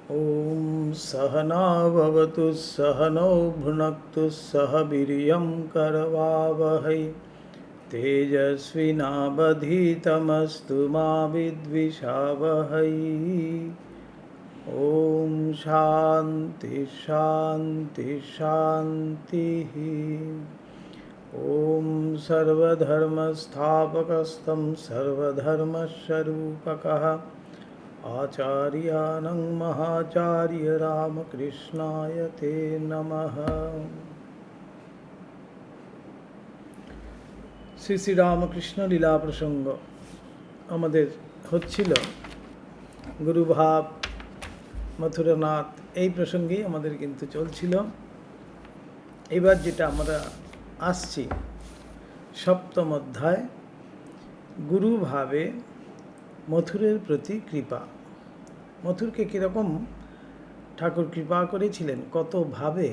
ॐ सहना भवतु सहनौ भुनक्तु सह वीर्यं करवावहै तेजस्विनावधीतमस्तु मा विद्विषावहै। ॐ शान्ति शान्ति शान्तिः। ॐ सर्वधर्मस्थापकस्तं सर्वधर्मस्वरूपकः आचार्यानं महाचार्य रामकृष्णाय ते नमः। শ্রী শ্রী রামকৃষ্ণ লীলা প্রসঙ্গ আমাদের হচ্ছিল, গুরুভাব, মথুরানাথ, এই প্রসঙ্গেই আমাদের কিন্তু চলছিল। এবার যেটা আমরা আসছি সপ্তম অধ্যায়, গুরুভাবে মথুরের প্রতি কৃপা। মথুরকে কীরকম ঠাকুর কৃপা করেছিলেন, কত ভাবে,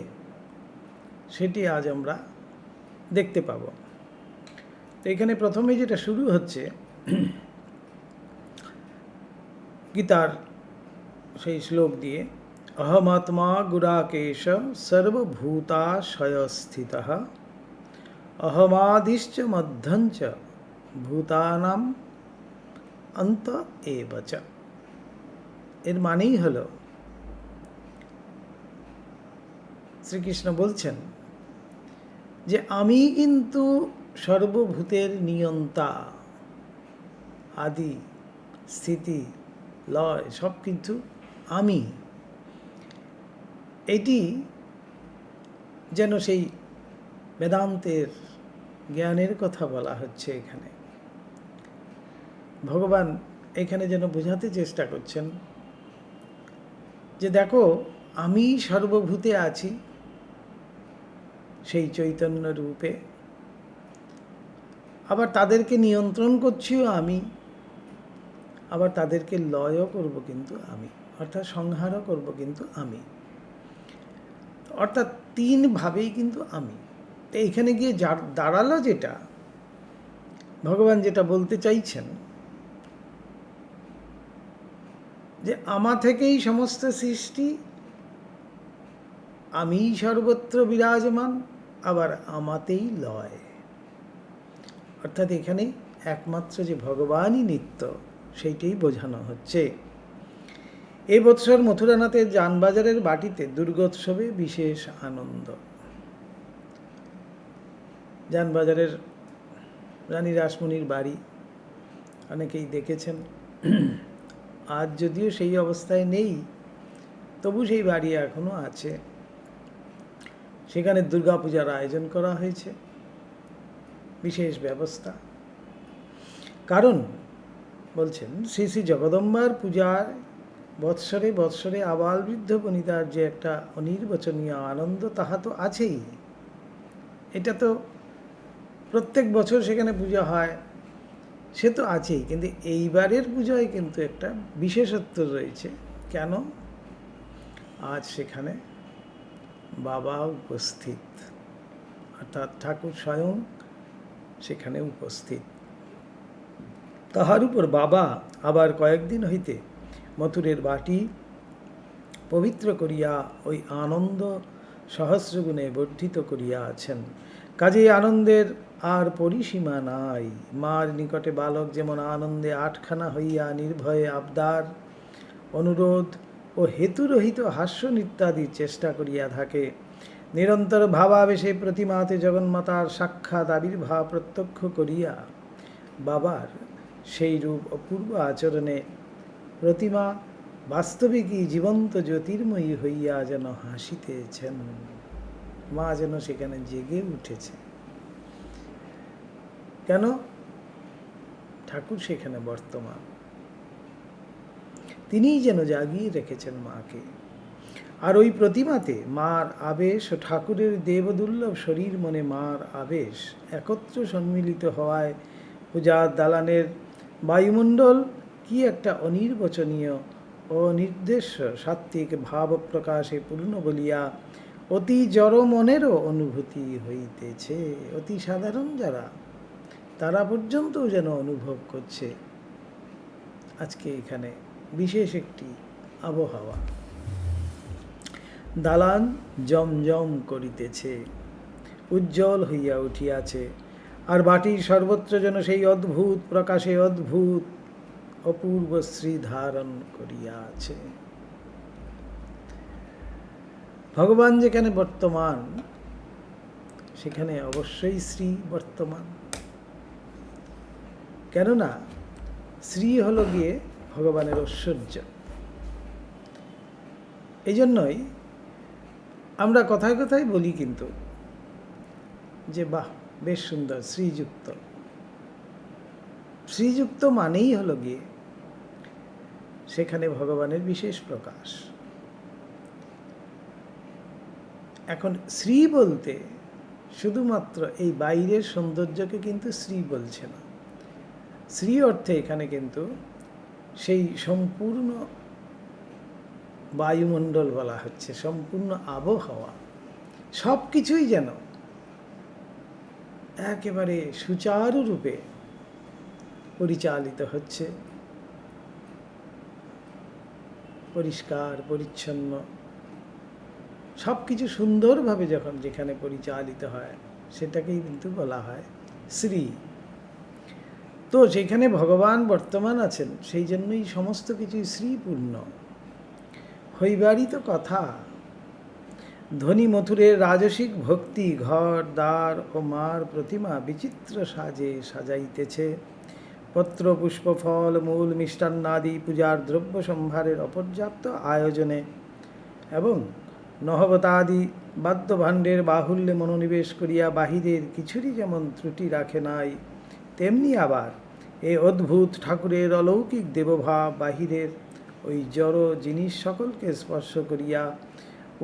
সেটি আজ আমরা দেখতে পাব। তো এখানে প্রথমে যেটা শুরু হচ্ছে, গীতার সেই শ্লোক দিয়ে, অহমাত্মা গুরাকেশ সর্বভূতাশয়স্থিতঃ অহমাদিশ্চ মধ্যঞ্চ ভূতানাম অন্ত এবচ। এর মানেই হল, শ্রীকৃষ্ণ বলছেন যে আমি কিন্তু সর্বভূতের নিয়ন্তা, আদি স্থিতি লয় সব কিন্তু আমি। এটি যেন সেই বেদান্তের জ্ঞানের কথা বলা হচ্ছে এখানে। ভগবান এখানে যেন বোঝাতে চেষ্টা করছেন যে দেখো, আমি সর্বভূতে আছি সেই চৈতন্য রূপে, আবার তাদেরকে নিয়ন্ত্রণ করছিও আমি, আবার তাদেরকে লয়ও করব কিন্তু আমি, অর্থাৎ সংহারও করব কিন্তু আমি। অর্থাৎ তিনভাবেই কিন্তু আমি। তো এইখানে গিয়ে দাঁড়ালো যেটা, ভগবান যেটা বলতে চাইছেন যে আমা থেকেই সমস্ত সৃষ্টি, আমিই সর্বত্র বিরাজমান, আবার আমাতেই লয়। অর্থাৎ এখানে একমাত্র যে ভগবানই নিত্য, সেইটাই বোঝানো হচ্ছে। এ বৎসর মথুরানাথের জানবাজারের বাটিতে দুর্গোৎসবে বিশেষ আনন্দ। জানবাজারের রানী রাসমণির বাড়ি অনেকেই দেখেছেন। আজ যদিও সেই অবস্থায় নেই, তবু সেই বাড়ি এখনো আছে। সেখানে দুর্গাপূজার আয়োজন করা হয়েছে, বিশেষ ব্যবস্থা। কারণ বলছেন, শ্রী শ্রী জগদম্বার পূজার বৎসরে বৎসরে আবাল বৃদ্ধ বনিতার যে একটা অনির্বচনীয় আনন্দ, তাহা তো আছেই। এটা তো প্রত্যেক বছর সেখানে পূজা হয়, সে তো আছেই, কিন্তু এইবারের পূজায় কিন্তু একটা বিশেষত্ব রয়েছে। কেন? আজ সেখানে বাবা উপস্থিত, অর্থাৎ ঠাকুর স্বয়ং সেখানে উপস্থিত। তাহার উপর বাবা আবার কয়েকদিন হইতে মথুরের বাটি পবিত্র করিয়া ওই আনন্দ সহস্রগুণে বর্ধিত করিয়া আছেন। কাজেই আনন্দের আর পরিসীমা নাই। মার নিকটে বালক যেমন আনন্দে আটখানা হইয়া নির্ভয়ে আবদার, অনুরোধ ও হেতুরহিত হাস্য ইত্যাদি চেষ্টা করিয়া থাকে, নিরন্তর ভাবাবেশে প্রতিমাতে জগন্মাতার সাক্ষাৎ আবির্ভাব প্রত্যক্ষ করিয়া বাবার সেই রূপ অপূর্ব আচরণে প্রতিমা বাস্তবিকই জীবন্ত জ্যোতির্ময়ী হইয়া যেন হাসিতেছেন। মা যেন সেখানে জেগে উঠেছে। কেন? ঠাকুর সেখানে বর্তমান, তিনিই যেন জাগিয়ে রেখেছেন মাকে। আর ওই প্রতিমাতে মার আবেশ ও ঠাকুরের দেবদুর্লভ শরীর মনে মার আবেশ একত্র সম্মিলিত হওয়ায় পূজার দালানের বায়ুমণ্ডল কি একটা অনির্বচনীয় ও নির্দেশ্য সাত্ত্বিক ভাব প্রকাশে পূর্ণ বলিয়া অতি জড় মনেরও অনুভূতি হইতেছে। অতি সাধারণ যারা, তারা পর্যন্তও যেন অনুভব করছে আজকে এখানে বিশেষ একটি আবহাওয়া। দালান জমজম করিতেছে, উজ্জ্বল হইয়া উঠিয়াছে, আর বাটির সর্বত্র যেন সেই অদ্ভুত প্রকাশে অদ্ভুত অপূর্ব শ্রী ধারণ করিয়াছে। ভগবান যেখানে বর্তমান সেখানে অবশ্যই শ্রী বর্তমান। কেননা শ্রী হলো গিয়ে ভগবানের ঐশ্বর্য। এই জন্যই আমরা কথায় কথায় বলি কিন্তু যে বাহ, বেশ সুন্দর, শ্রীযুক্ত। শ্রীযুক্ত মানেই হলো গিয়ে সেখানে ভগবানের বিশেষ প্রকাশ। এখন শ্রী বলতে শুধুমাত্র এই বাইরের সৌন্দর্যকে কিন্তু শ্রী বলছে না। শ্রী অর্থে এখানে কিন্তু সেই সম্পূর্ণ বায়ুমণ্ডল বলা হচ্ছে, সম্পূর্ণ আবহাওয়া, সব কিছুই যেন একেবারে সুচারুরূপে পরিচালিত হচ্ছে, পরিষ্কার পরিচ্ছন্ন, সব কিছু সুন্দরভাবে যখন যেখানে পরিচালিত হয় সেটাকেই কিন্তু বলা হয় শ্রী। তো সেখানে ভগবান বর্তমান আছেন, সেই জন্যই সমস্ত কিছুই শ্রীপূর্ণ। হইবারই তো কথা, ধনী মথুরের রাজসিক ভক্তি ঘর দ্বার ও মার প্রতিমা বিচিত্র সাজে সাজাইতেছে। পত্র পুষ্প ফল মূল মিষ্টান্নাদি পূজার দ্রব্য সম্ভারের অপর্যাপ্ত আয়োজনে এবং নহবতাদি বাদ্যভাণ্ডের বাহুল্যে মনোনিবেশ করিয়া বাহিরের কিছুরই যেমন ত্রুটি রাখে নাই, তেমনি আবার এই অদ্ভুত ঠাকুরের অলৌকিক দেবভাব বাহিরের ওই জড় জিনিস সকলকে স্পর্শ করিয়া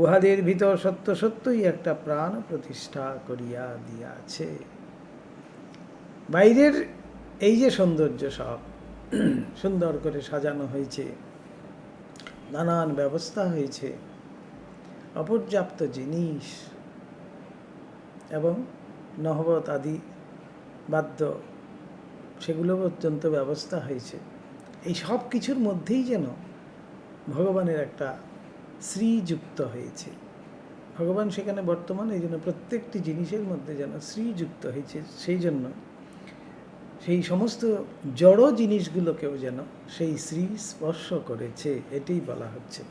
উহাদের ভিতর সত্য সত্যই একটা প্রাণ প্রতিষ্ঠা করিয়া দিয়াছে। বাইরের এই যে সৌন্দর্য সব সুন্দর করে সাজানো হয়েছে, নানান ব্যবস্থা হয়েছে, অপর্যাপ্ত জিনিস এবং নহবত আদি বাদ্য সেগুলো পর্যন্ত ব্যবস্থা হয়েছে, এই সব কিছুর মধ্যেই যেন ভগবানের একটা শ্রীযুক্ত হয়েছে। ভগবান সেখানে বর্তমান, এই জন্য প্রত্যেকটি জিনিসের মধ্যে যেন শ্রীযুক্ত হয়েছে। সেই জন্য সেই সমস্ত জড় জিনিসগুলোকেও যেন সেই শ্রী স্পর্শ করেছে, এটাই বলা হচ্ছে,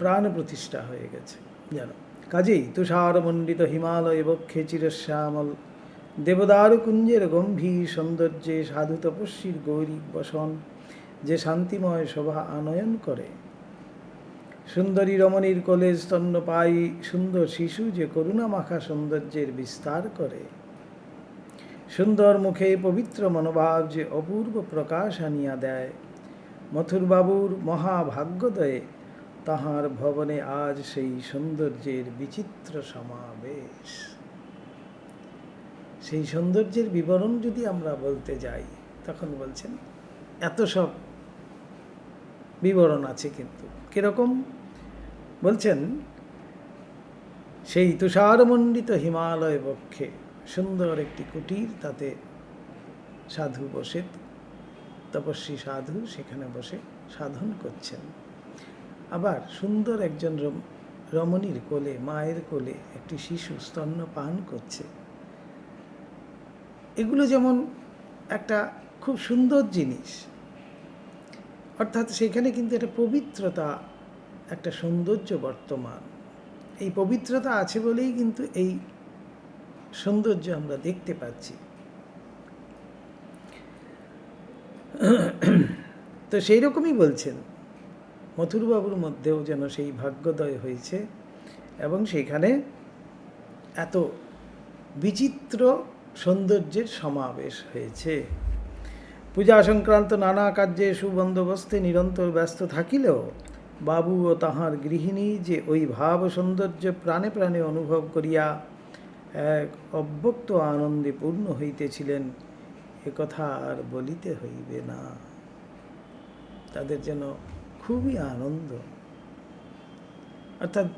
প্রাণ প্রতিষ্ঠা হয়ে গেছে যেন। কাজেই তুষারমণ্ডিত হিমালয় বক্ষে চিরশ্যামল দেবদারু কুঞ্জের গম্ভীর সৌন্দর্যে সাধু তপস্বীর গৌরিক বসন যে শান্তিময় শোভা আনয়ন করে, সুন্দরী রমণীর কোলে স্তন্যপায়ী সুন্দর শিশু যে করুণা মাখা সৌন্দর্যের বিস্তার করে, সুন্দর মুখে পবিত্র মনোভাব যে অপূর্ব প্রকাশ আনিয়া দেয়, মথুরবাবুর মহাভাগ্যোদয়ে তাহার ভবনে আজ সেই সৌন্দর্যের বিচিত্র সমাবেশ। সেই সৌন্দর্যের বিবরণ যদি আমরা বলতে যাই তখন বলছেন এত সব বিবরণ আছে, কিন্তু কিরকম বলছেন, সেই তুষারমণ্ডিত হিমালয় বক্ষে সুন্দর একটি কুটির, তাতে সাধু বসে, তপস্বী সাধু সেখানে বসে সাধন করছেন। আবার সুন্দর একজন রমণীর কোলে, মায়ের কোলে একটি শিশু স্তন্য পান করছে। এগুলো যেমন একটা খুব সুন্দর জিনিস, অর্থাৎ সেখানে কিন্তু একটা পবিত্রতা, একটা সৌন্দর্য বর্তমান। এই পবিত্রতা আছে বলেই কিন্তু এই সৌন্দর্য আমরা দেখতে পাচ্ছি। তো সেই রকমই বলছেন, মথুরবাবুর মধ্যেও যেন সেই ভাগ্যোদয় হয়েছে এবং সেখানে এত বিচিত্র সৌন্দর্যের সমাবেশ হয়েছে। পূজা সংক্রান্ত নানা কার্যে সুবন্দোবস্তে নিরন্তর ব্যস্ত থাকিলেও বাবু ও তাহার গৃহিণী যে ওই ভাব সৌন্দর্য প্রাণে প্রাণে অনুভব করিয়া এক অব্যক্ত আনন্দে পূর্ণ হইতেছিলেন, একথা আর বলিতে হইবে না। তাদের যেন খুবই আনন্দ, অর্থাৎ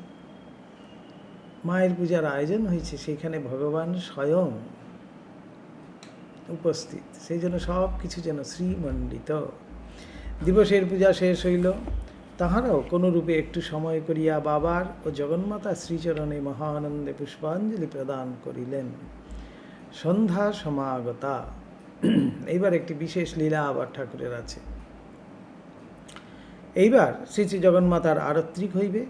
মায়ের পূজার আয়োজন হয়েছে, সেখানে ভগবান স্বয়ং উপস্থিত, সেই জন্য সব কিছু যেন শ্রীমণ্ডিত। দিবসের পূজা শেষ হইল, তাহারাও কোনো রূপে একটু সময় করিয়া বাবার ও জগন্মাতা শ্রীচরণে মহানন্দে পুষ্পাঞ্জলি প্রদান করিলেন। সন্ধ্যা সমাগতা। এইবার একটি বিশেষ লীলা আবার ঠাকুরের আছে। এইবার শ্রী শ্রী জগন্মাতার আরত্রিক হইবে।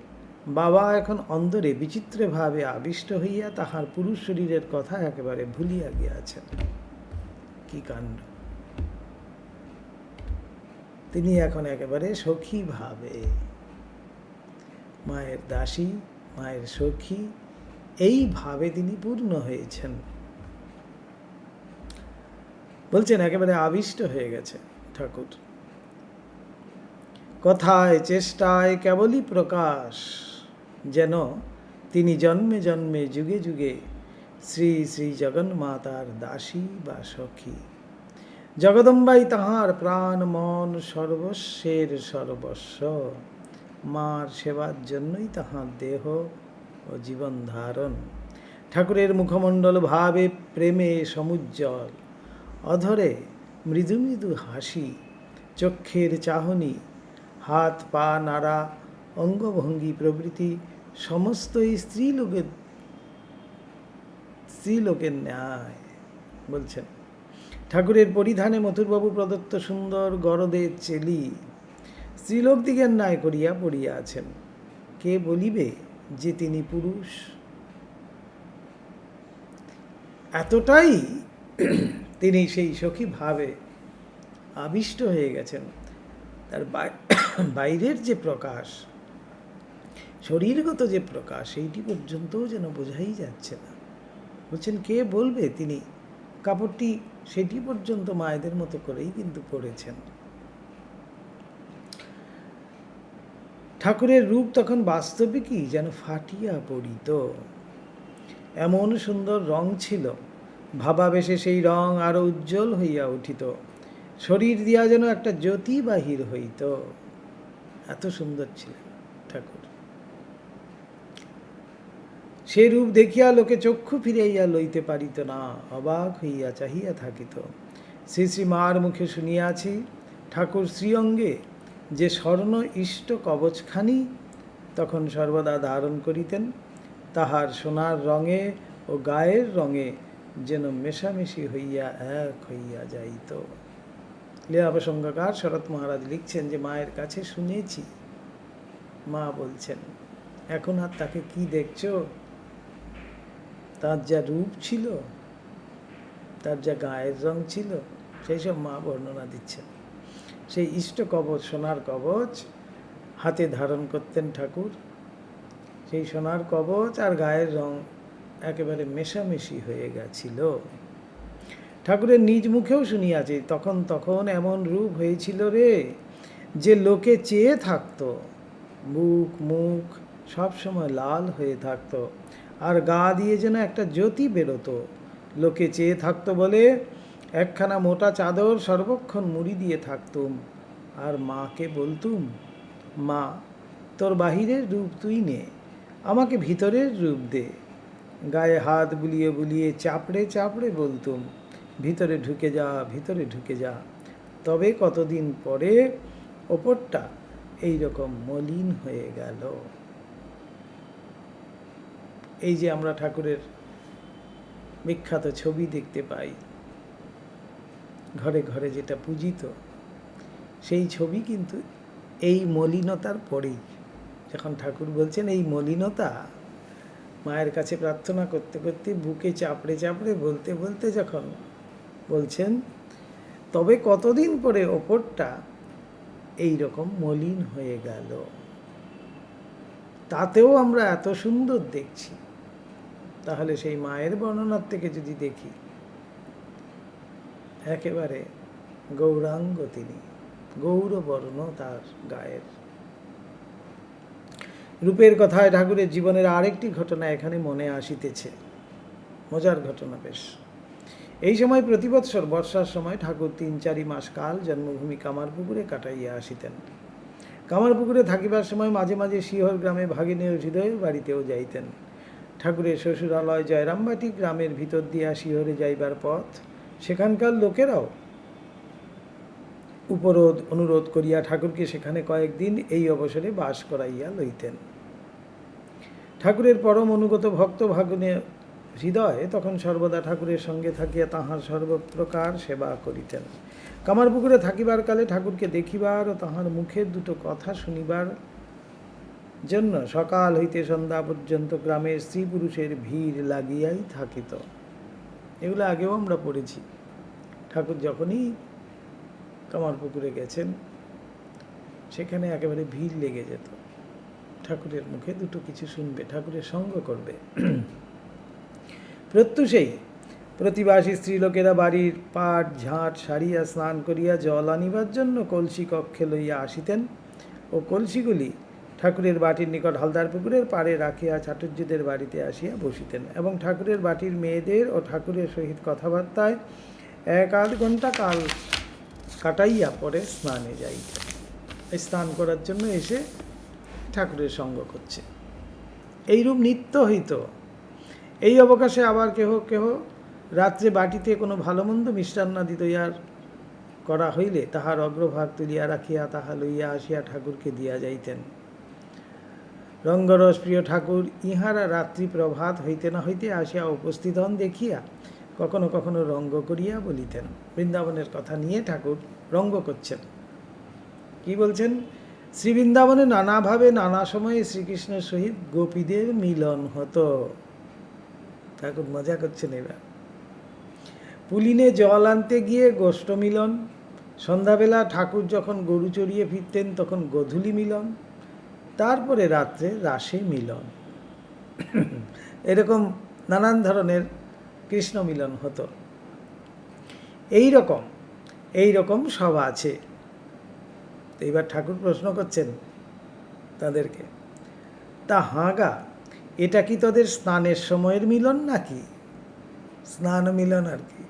বাবা এখন অন্তরে বিচিত্রভাবে আবিষ্ট হইয়া তাহার পুরুষ শরীরের কথা একেবারে ভুলিয়া গিয়াছেন। কি কাণ্ড! তিনি এখন একেবারে সখী ভাবে, মায়ের দাসী, মায়ের সখী, এই ভাবে তিনি পূর্ণ হয়েছেন। বলছেন একেবারে আবিষ্ট হয়ে গেছে ঠাকুর। কথায় চেষ্টায় কেবলই প্রকাশ, যেন তিনি জন্মে জন্মে যুগে যুগে শ্রী শ্রী জগন্মাতার দাসী বা সখী। জগদম্বাই তাহার প্রাণ মন সর্বস্বের সর্বস্ব। মার সেবার জন্যই তাহার দেহ ও জীবন ধারণ। ঠাকুরের মুখমণ্ডল ভাবে প্রেমে সমুজ্জ্বল, অধরে মৃদু মৃদু হাসি, চক্ষের চাহনি, হাত পা নাড়া, অঙ্গভঙ্গি প্রভৃতি সমস্তই স্ত্রীলোকের ন্যায়। বলছেন ঠাকুরের পরিধানে মথুরবাবু প্রদত্ত সুন্দর গরদের চেলি স্ত্রীলোকদিগের ন্যায় করিয়া পড়িয়া আছেন। কে বলিবে যে তিনি পুরুষ? এতটাই তিনি সেই সখী ভাবে আবিষ্ট হয়ে গেছেন। তার বাইরের যে প্রকাশ, শরীরগত যে প্রকাশ, সেইটি পর্যন্তও যেন বোঝাই যাচ্ছে না। বলছেন কে বলবে তিনি কাপড়টি সেটি পর্যন্ত মায়েদের মতো করেই কিন্তু পরেছেন। ঠাকুরের রূপ তখন বাস্তবিকই যেন ফাটিয়া পড়িত, এমন সুন্দর রং ছিল। ভাবাবেশে সেই রং আরো উজ্জ্বল হইয়া উঠিত, শরীর দিয়া যেন একটা জ্যোতি বাহির হইত। এত সুন্দর ছিলেন ঠাকুর। সে রূপ দেখিয়া লোকে চক্ষু ফিরাইয়া লইতে পারিত না, অবাক হইয়া চাহিয়া থাকিত। শ্রী শ্রী মার মুখে শুনিয়াছি ঠাকুর শ্রীঅঙ্গে যে স্বর্ণ ইষ্ট কবচখানি তখন সর্বদা ধারণ করিতেন, তাহার সোনার রঙে ও গায়ের রঙে যেন মেশামেশি হইয়া এক হইয়া যাইত। লীলা প্রসঙ্গকার শরৎ মহারাজ লিখছেন যে মায়ের কাছে শুনেছি, মা বলছেন এখন আর তাকে কি দেখছো? তার যা রূপ ছিল, তার যা গায়ের রং ছিল, সেই সব মা বর্ণনা দিচ্ছেন। সেই ইষ্ট কবচ, সোনার কবচ হাতে ধারণ করতেন ঠাকুর। সেই সোনার কবচ আর গায়ের রং একেবারে মেশামেশি হয়ে গেছিল। ঠাকুরের নিজ মুখেও শুনিয়াছে তখন তখন এমন রূপ হয়েছিল রে যে লোকে চেয়ে থাকতো, মুখ মুখ সবসময় লাল হয়ে থাকতো, আর গা দিয়ে যেন একটা জ্যোতি বেরোতো। লোকে চেয়ে থাকতো বলে একখানা মোটা চাদর সর্বক্ষণ মুড়ি দিয়ে থাকতুম, আর মাকে বলতুম, মা তোর বাহিরের রূপ তুই নে, আমাকে ভিতরের রূপ দে। গায়ে হাত বুলিয়ে বুলিয়ে চাপড়ে চাপড়ে বলতুম, ভিতরে ঢুকে যা, ভিতরে ঢুকে যা। তবে কতদিন পরে ওপরটা এইরকম মলিন হয়ে গেল। এই যে আমরা ঠাকুরের বিখ্যাত ছবি দেখতে পাই, ঘরে ঘরে যেটা পূজিত, সেই ছবি কিন্তু এই মলিনতার পরেই। যখন ঠাকুর বলছেন এই মলিনতা, মায়ের কাছে প্রার্থনা করতে করতে বুকে চাপড়ে চাপড়ে বলতে বলতে যখন বলছেন, তবে কতদিন পরে ওপরটা এই রকম মলিন হয়ে গেল, তাতেও আমরা এত সুন্দর দেখছি। তাহলে সেই মায়ের বর্ণনার থেকে যদি দেখি, একেবারে গৌরাঙ্গ তিনি, গৌরবর্ণ তার গায়ের। রূপের কথায় ঠাকুরের জীবনের আরেকটি ঘটনা এখানে মনে আসিতেছে, মজার ঘটনা বেশ। এই সময় প্রতি বৎসর বর্ষার সময় ঠাকুর ৩-৪ মাস কাল জন্মভূমি কামারপুকুরে কাটাইয়া আসিতেন। কামারপুকুরে থাকিবার সময় মাঝে মাঝে শিহর গ্রামে ভাগিনী হৃদয়ের বাড়িতেও যাইতেন। ঠাকুরের শ্বশুরালয় জয়রামবাটি গ্রামের ভিতর দিয়া শিহরে যাইবার পথ। সেখানকার লোকেরাও উপরোধ অনুরোধ করিয়া ঠাকুরকে সেখানে কয়েকদিন এই অবসরে বাস করাইয়া লইতেন। ঠাকুরের পরম অনুগত ভক্ত ভাগুনে হৃদয় তখন সর্বদা ঠাকুরের সঙ্গে থাকিয়া তাহার সর্বপ্রকার সেবা করিতেন। কামারপুকুরে থাকিবার কালে ঠাকুরকে দেখিবার ও তাহার মুখের দুটো কথা শুনিবার জন্য সকাল হইতে সন্ধ্যা পর্যন্ত গ্রামের স্ত্রী পুরুষের ভিড় লাগিয়াই থাকিত। এগুলো আগেও আমরা পড়েছি। ঠাকুর যখনই কামারপুকুরে গেছেন সেখানে একেবারে ভিড় লেগে যেত। ঠাকুরের মুখে দুটো কিছু শুনবে, ঠাকুরের সঙ্গ করবে। প্রত্যুষেই প্রতিবাসী স্ত্রীলোকেরা বাড়ির পাট ঝাঁট সারিয়া স্নান করিয়া জল আনিবার জন্য কলসি কক্ষে লইয়া আসিতেন ও কলসিগুলি ঠাকুরের বাটির নিকট হালদার পুকুরের পাড়ে রাখিয়া চাটুর্যদের বাড়িতে আসিয়া বসিতেন এবং ঠাকুরের বাটির মেয়েদের ও ঠাকুরের সহিত কথাবার্তায় 1-8 ঘণ্টা কাল কাটাইয়া পরে স্নানে যাইতেন। স্নান করার জন্য এসে ঠাকুরের সঙ্গ করছে, এইরূপ নিত্য হইত। এই অবকাশে আবার কেহ কেহ রাত্রে বাটিতে কোনো ভালো মন্দ মিষ্টান্নাদি তৈয়ার করা হইলে তাহার অগ্রভাগ তুলিয়া রাখিয়া তাহা লইয়া আসিয়া ঠাকুরকে দিয়া যাইতেন। রঙ্গরস প্রিয় ঠাকুর ইহারা রাত্রি প্রভাত হইতে না হইতে আসিয়া উপস্থিত হন দেখিয়া কখনো কখনো রঙ্গ করিয়া বলিতেন। বৃন্দাবনের কথা নিয়ে ঠাকুর রঙ্গ করছেন। কি বলছেন? শ্রী বৃন্দাবনে নানাভাবে নানা সময়ে শ্রীকৃষ্ণের সহিত গোপীদের মিলন হতো। ঠাকুর মজা করছেন। এবার পুলিনে জল আনতে গিয়ে গোষ্ঠ মিলন, সন্ধ্যাবেলা ঠাকুর যখন গরু চড়িয়ে ফিরতেন তখন গোধূলি মিলন, তারপরে রাত্রে রাসে মিলন। এরকম নানান ধরনের কৃষ্ণ মিলন হতো। এই রকম সব আছে। এইবার ঠাকুর প্রশ্ন করছেন তাদেরকে, তা হাঁগা এটা কি তোদের স্নানের সময়ের মিলন নাকি? স্নান মিলন আর কি।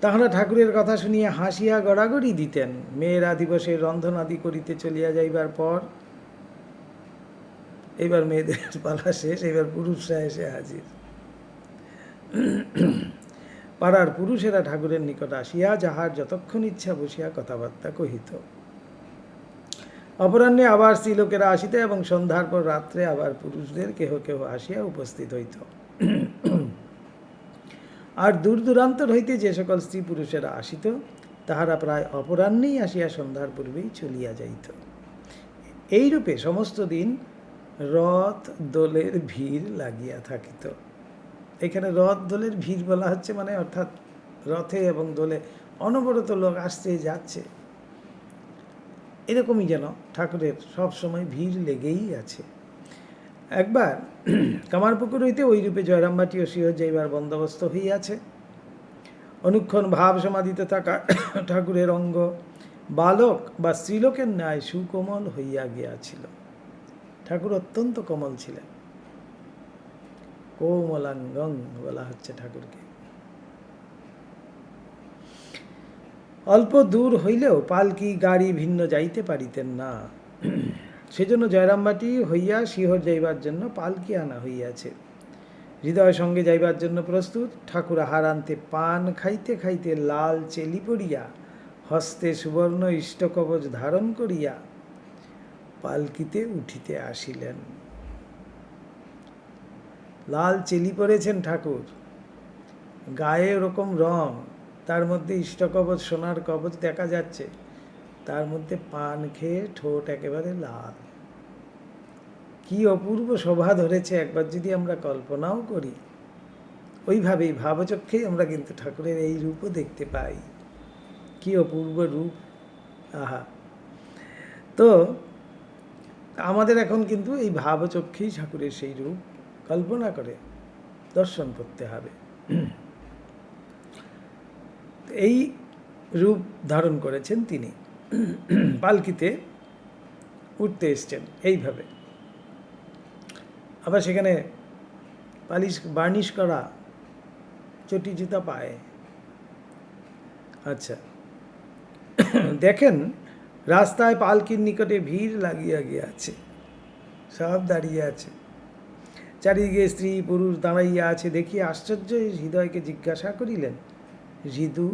তাহারা ঠাকুরের কথা শুনিয়া হাসিয়া গড়াগড়ি দিতেন। মেয়েরা দিবসে রন্ধনাদি করিতে চলিয়া যাইবার পর এইবার মেয়েদের পালা শেষ, এবার পুরুষরা এসে হাজির। পাড়ার পুরুষেরা ঠাকুরের নিকট আসিয়া যাহার যতক্ষণ ইচ্ছা বসিয়া কথাবার্তা কহিত। অপরাহ্নে আবার স্ত্রীলোকেরা আসিত এবং সন্ধ্যার পর রাত্রে আবার পুরুষদের কেহ কেহ আসিয়া উপস্থিত হইত। আর দূর দূরান্তর হইতে যে সকল স্ত্রী পুরুষেরা আসিত তাহারা প্রায় অপরাহ্নেই আসিয়া সন্ধ্যার পূর্বেই চলিয়া যাইত। এইরূপে সমস্ত দিন রথ দোলের ভিড় লাগিয়া থাকিত। এখানে রথ দোলের ভিড় বলা হচ্ছে মানে অর্থাৎ রথে এবং দোলে অনবরত লোক আসছে যাচ্ছে, এরকমই যেন ঠাকুরের সব সময় ভিড় লেগেই আছে। একবার কামারপুকুর হইতে ওই রূপে জয়রামবাটি ও শিহর যাইবার বন্দোবস্ত হইয়াছে। অনুক্ষণ ভাব সমাধিতে থাকা ঠাকুরের অঙ্গ বালক বা স্ত্রীলোকের ন্যায় সুকোমল হইয়া গিয়াছিল। ঠাকুর অত্যন্ত কোমল ছিলেন। কোমলাঙ্গং বলা হচ্ছে ঠাকুরকে। অল্প দূর হইলেও পালকি গাড়ি ভিন্ন যাইতে পারিতেন না, সেজন্য জয়রামবাটি হইয়া শিহর যাইবার জন্য পালকি আনা হইয়াছে। হৃদয় সঙ্গে যাইবার জন্য প্রস্তুত। ঠাকুর আহার আনতে পান খাইতে খাইতে লাল চেলি পড়িয়া হস্তে সুবর্ণ ইষ্টকবচ ধারণ করিয়া পালকিতে উঠিতে আসিলেন। লাল চেলি পরেছেন ঠাকুর, গায়ে ওরকম রং, তার মধ্যে ইষ্টকবচ সোনার কবচ দেখা যাচ্ছে, তার মধ্যে পান খেয়ে ঠোঁট একেবারে লাল। কি অপূর্ব শোভা ধরেছে একবার যদি আমরা কল্পনাও করি। ওইভাবেই ভাবচক্ষেই আমরা কিন্তু ঠাকুরের এই রূপও দেখতে পাই। কি অপূর্ব রূপ, আহা! তো আমাদের এখন কিন্তু এই ভাবচক্ষেই ঠাকুরের সেই রূপ কল্পনা করে দর্শন করতে হবে। এই রূপ ধারণ করেছেন তিনি, পালকিতে উঠতে এসছেন এইভাবে। আবার সেখানে বার্নিশ করা চটি জুতা পায়ে। আচ্ছা, দেখেন রাস্তায় পালকির নিকটে ভিড় লাগিয়া গিয়াছে, সব দাঁড়িয়ে আছে। চারিদিকে স্ত্রী পুরুষ দাঁড়াইয়া আছে দেখিয়া আশ্চর্য হৃদয়কে জিজ্ঞাসা করিলেন, হৃদু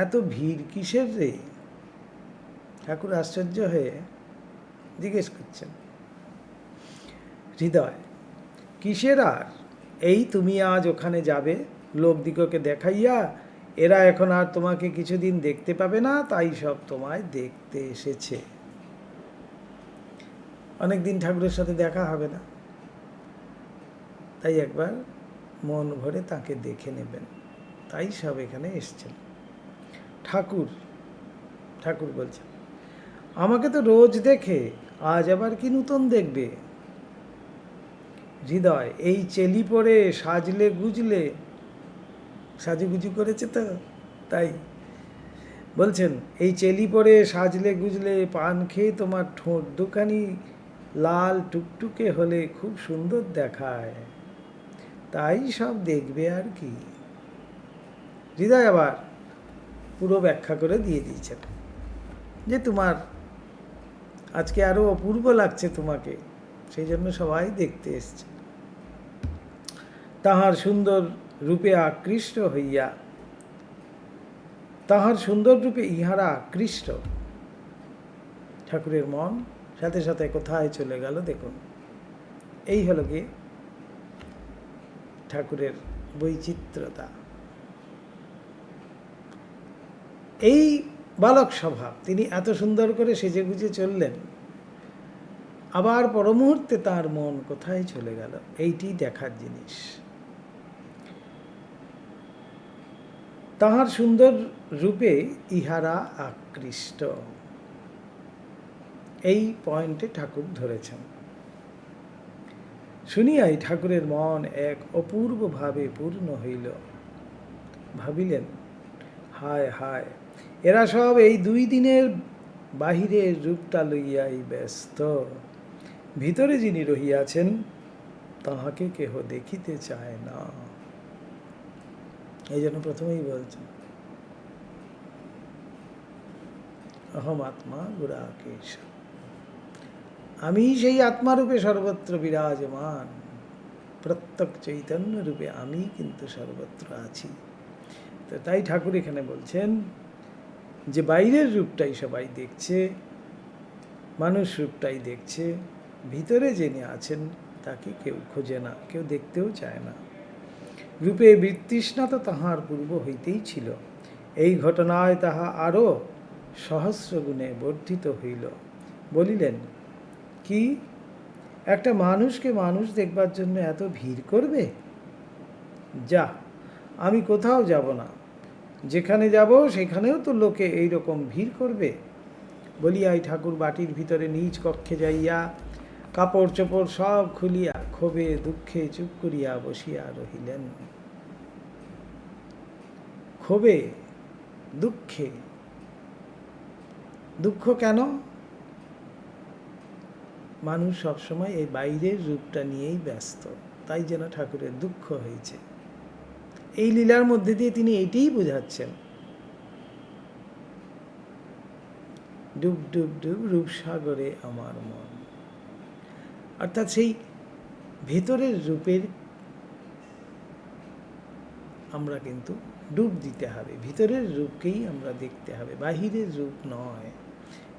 এত ভিড় কিসের রে? ঠাকুর আশ্চর্য হয়ে জিজ্ঞেস করছেন, হৃদয় কিসের আর? এই তুমি আজ ওখানে যাবে লোকদিগকে দেখাইয়া, এরা এখন আর তোমাকে কিছুদিন দেখতে পাবে না, তাই সব তোমায় দেখতে এসেছে। অনেকদিন ঠাকুরের সাথে দেখা হবে না, তাই একবার মন ভরে তাকে দেখে নেবেন, তাই সব এখানে এসছেন। ঠাকুর বলছেন, আমাকে তো রোজ দেখে, আজ আবার কি নূতন দেখবে? হৃদয় এই চেলি পরে সাজলে গুজলে, সাজুগুজু করেছে তো, তাই বলছেন এই চেলি পরে সাজলে গুজলে, পান খেয়ে তোমার ঠোঁট দুখানি লাল টুকটুকে হলে খুব সুন্দর দেখায়, তাই সব দেখবে আর কি। হৃদয় আবার পুরো ব্যাখ্যা করে দিয়ে দিয়েছেন যে তোমার আজকে আরো অপূর্ব লাগছে তোমাকে, সেই জন্য সবাই দেখতে এসছে। তাহার সুন্দর রূপে আকৃষ্ট হইয়া, তাহার সুন্দর রূপে ইহারা আকৃষ্ট। ঠাকুরের মন সাথে সাথে কোথায় চলে গেল দেখুন। এই হলো কি ঠাকুরের বৈচিত্র্যতা। এই বালক স্বভাব, তিনি এত সুন্দর করে সেজে গুজে চললেন, আবার পরমুহূর্তে তার মন কোথায় চলে গেল, এইটি দেখার জিনিস। তাহার সুন্দর রূপে ইহারা আকৃষ্ট, এই পয়েন্টে ঠাকুর ধরেছেন। শুনিয়াই ঠাকুরের মন এক অপূর্ব ভাবে পূর্ণ হইল। ভাবিলেন, হায় হায়, এরা সব এই 2 দিনের বাহিরের রূপটা লইয়াই ব্যস্ত, ভিতরে যিনি রহিয়াছেন তাহাকে কেহ দেখিতে চায় না। এই জন্য প্রথমেই বলছেন, অহম আত্মা গুড়াকেশ, আমি সেই আত্মারূপে সর্বত্র বিরাজমান, প্রত্যক চৈতন্য রূপে আমি কিন্তু সর্বত্র আছি। তো তাই ঠাকুর এখানে বলছেন যে বাইরের রূপটাই সবাই দেখছে, মানুষ রূপটাই দেখছে, ভিতরে যিনি আছেন তাকে কেউ খোঁজে না, কেউ দেখতেও চায় না। রূপে বৃত্তৃষ্ণা তো তাহার পূর্ব হইতেই ছিল, এই ঘটনায় তাহা আরও সহস্র গুণে বর্ধিত হইল। বলিলেন, কি একটা মানুষকে মানুষ দেখবার জন্য এত ভিড় করবে? যা, আমি কোথাও যাব না, যেখানে যাব সেখানেও তো লোকে এইরকম ভিড় করবে। বলিয়াই ঠাকুর বাটির ভিতরে নিজ কক্ষে যাইয়া কাপড় চোপড় সব খুলিয়া ক্ষোভে দুঃখে চুপ করিয়া বসিয়া রহিলেন। ক্ষোভে দুঃখে, দুঃখ কেন? মানুষ সবসময় এই বাইরের রূপটা নিয়েই ব্যস্ত, তাই যেন ঠাকুরের দুঃখ হয়েছে। এই লীলার মধ্যে দিয়ে তিনি এটাই বোঝাচ্ছেন, ডুব ডুব ডুব রূপসাগরে আমার মন। অর্থাৎ সেই ভেতরের রূপের আমরা কিন্তু ডুব দিতে হবে, ভিতরের রূপকেই আমরা দেখতে হবে, বাহিরের রূপ নয়।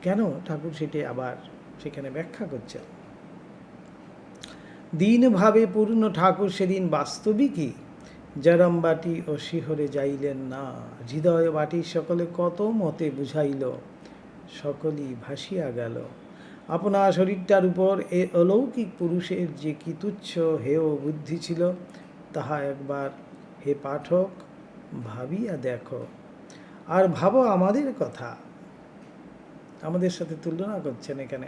কেন ঠাকুর সেটি আবার সেখানে ব্যাখ্যা করছেন। দীনভাবে পূর্ণ ঠাকুর সেদিন বাস্তবিকই জরমবাটি ও শিহরে যাইলেন না। হৃদয় বাটির সকলে কত মতে বুঝাইল, সকলই ভাসিয়া গেল। আপনা শরীরটার উপর এ অলৌকিক পুরুষের যে কি তুচ্ছ হেয় বুদ্ধি ছিল, তাহা একবার হে পাঠক ভাবিয়া দেখো। আর ভাবো আমাদের কথা, আমাদের সাথে তুলনা করছেন এখানে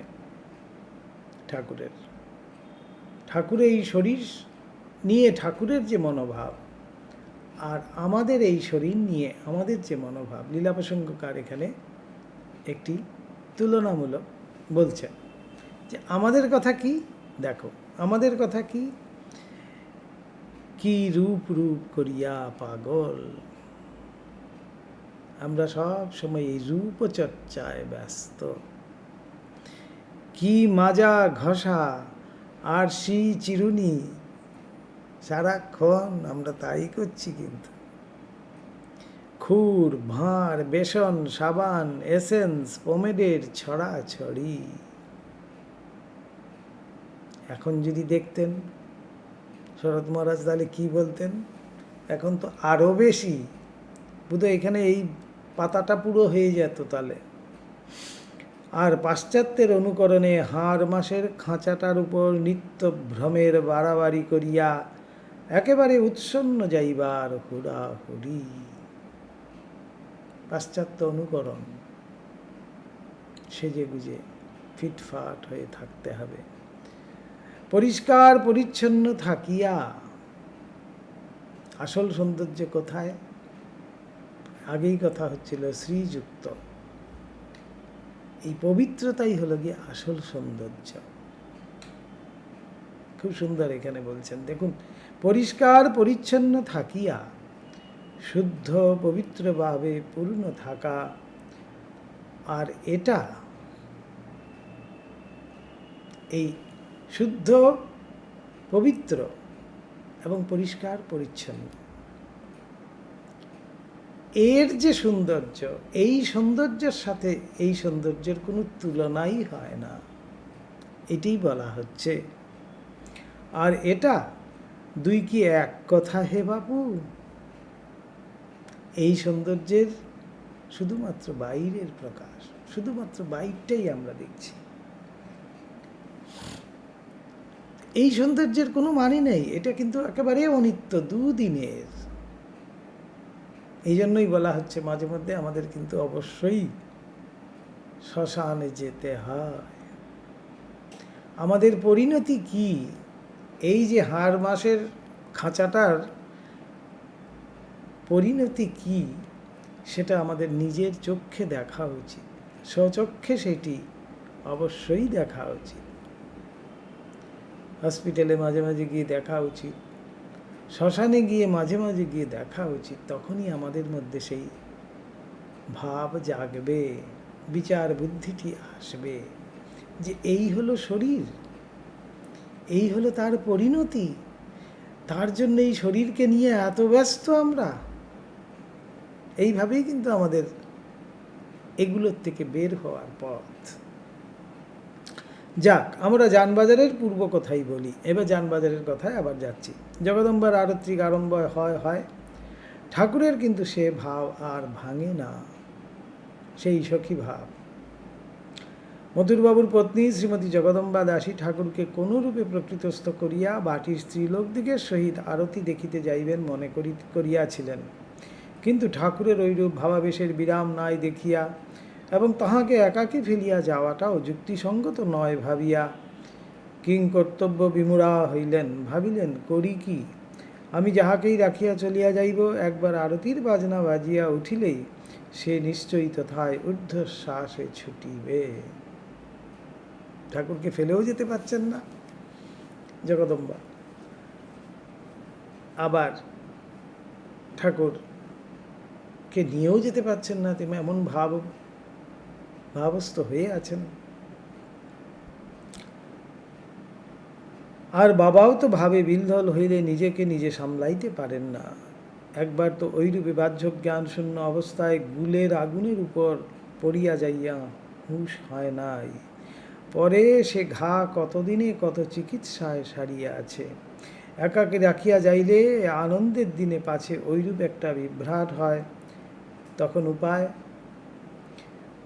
ঠাকুরের। ঠাকুরের এই শরীর নিয়ে ঠাকুরের যে মনোভাব, আর আমাদের এই শরীর নিয়ে আমাদের যে মনোভাব, লীলা প্রসঙ্গকার এখানে একটি তুলনামূলক বলছেন যে আমাদের কথা কি দেখো, আমাদের কথা কি, কি রূপ রূপ করিয়া পাগল। আমরা সব সময় এই রূপচর্চায় ব্যস্ত, কি মাজা ঘষা আর সেই চিরুনি, সারাক্ষণ আমরা তাই করছি। কিন্তু খুর, ভাঁড়, বেসন, সাবান, এসেন্স, পোমেডের ছড়াছড়ি। এখন যদি দেখতেন শরৎ মহারাজ তাহলে কি বলতেন? এখন তো আরও বেশি, বোধহয় এখানে এই পাতাটা পুরো হয়ে যেত তাহলে। আর পাশ্চাত্যের অনুকরণে হাড় মাসের খাঁচাটার উপর নিত্য ভ্রমের বাড়াবাড়ি করিয়া একেবারে উৎসন্ন যাইবার হুড়াহুড়ি। পাশ্চাত্য অনুকরণ, সেজে গুজে ফিটফাট হয়ে থাকতে হবে। পরিষ্কার পরিচ্ছন্ন থাকিয়া আসল সৌন্দর্য কোথায়? আগেই কথা হচ্ছিল শ্রীযুক্ত, এই পবিত্রতাই হলো গিয়ে আসল সৌন্দর্য। খুব সুন্দর এখানে বলছেন, দেখুন, পরিষ্কার পরিচ্ছন্ন থাকিয়া শুদ্ধ পবিত্রভাবে পূর্ণ থাকা। আর এটা এই শুদ্ধ, পবিত্র এবং পরিষ্কার পরিচ্ছন্ন, এর যে সৌন্দর্য, এই সৌন্দর্যের সাথে এই সৌন্দর্যের কোনো তুলনাই হয় না, এটাই বলা হচ্ছে। আর এটা দুই কি এক কথা হে বাবু? এই সৌন্দর্যের শুধুমাত্র বাইরের প্রকাশ, শুধুমাত্র বাইরটাই আমরা দেখছি। এই সৌন্দর্যের কোনো মানে নেই, এটা কিন্তু একেবারে অনিত্য, দুদিনের। এই জন্যই বলা হচ্ছে মাঝে মধ্যে আমাদের কিন্তু অবশ্যই শ্মশানে যেতে হয়। আমাদের পরিণতি কি? এই যে হাড় মাসের খাঁচাটার পরিণতি কি, সেটা আমাদের নিজের চক্ষে দেখা উচিত, স্বচক্ষে সেটি অবশ্যই দেখা উচিত। হসপিটালে মাঝে মাঝে গিয়ে দেখা উচিত, শ্মশানে গিয়ে মাঝে মাঝে গিয়ে দেখা উচিত। তখনই আমাদের মধ্যে সেই ভাব জাগবে, বিচার বুদ্ধিটি আসবে যে এই হলো শরীর, এই হলো তার পরিণতি, তার জন্য এই শরীরকে নিয়ে এত ব্যস্ত আমরা। এইভাবেই কিন্তু আমাদের এগুলোর থেকে বের হওয়ার পথ। যাক, আমরা যানবাজারের পূর্ব কথাই বলি, এবার যানবাজারের কথায় আবার যাচ্ছি। জগদম্বার আরত্রিক আরম্ভ হয়, ঠাকুরের কিন্তু সে ভাব আর ভাঙে না, সেই সখী ভাব। মথুরবাবুর পত্নী শ্রীমতী জগদম্বা দাসী ঠাকুরকে কোনরূপে প্রকৃতস্থ করিয়া বাটির স্ত্রীলোকদিগের সহিত আরতি দেখিতে যাইবেন মনে করিয়াছিলেন, কিন্তু ঠাকুরের ঐরূপ ভাবাবেশের বিরাম নাই দেখিয়া এবং তাহাকে একাকী ফেলিয়া যাওয়াটাও যুক্তিসঙ্গত নয় ভাবিয়া কিং কর্তব্য বিমূঢ়া হইলেন। ভাবিলেন, করি কি, আমি যাহাকেই রাখিয়া চলিয়া যাইব, একবার আরতির বাজনা বাজিয়া উঠিলেই সে নিশ্চয়ই তথায় ঊর্ধ্বশ্বাসে ছুটিবে। ঠাকুরকে ফেলেও যেতে পারছেন না জগদম্বা, আবার ঠাকুরকে নিয়েও যেতে পারছেন না, তিনি এমন ভাবস্থ হয়ে আছেন। আর বাবাও তো ভাবে বিলঢল হইলে নিজেকে নিজে সামলাইতে পারেন না। একবার তো ওইরূপে বাহ্য জ্ঞান শূন্য অবস্থায় গুলের আগুনের উপর পড়িয়া যাইয়া হুঁশ হয় নাই। পরে সে ঘা কতদিনে কত চিকিৎসায় সারিয়া আছে। একাকে রাখিয়া যাইলে আনন্দের দিনে পাছে ওইরূপ একটা বিভ্রাট হয়, তখন উপায়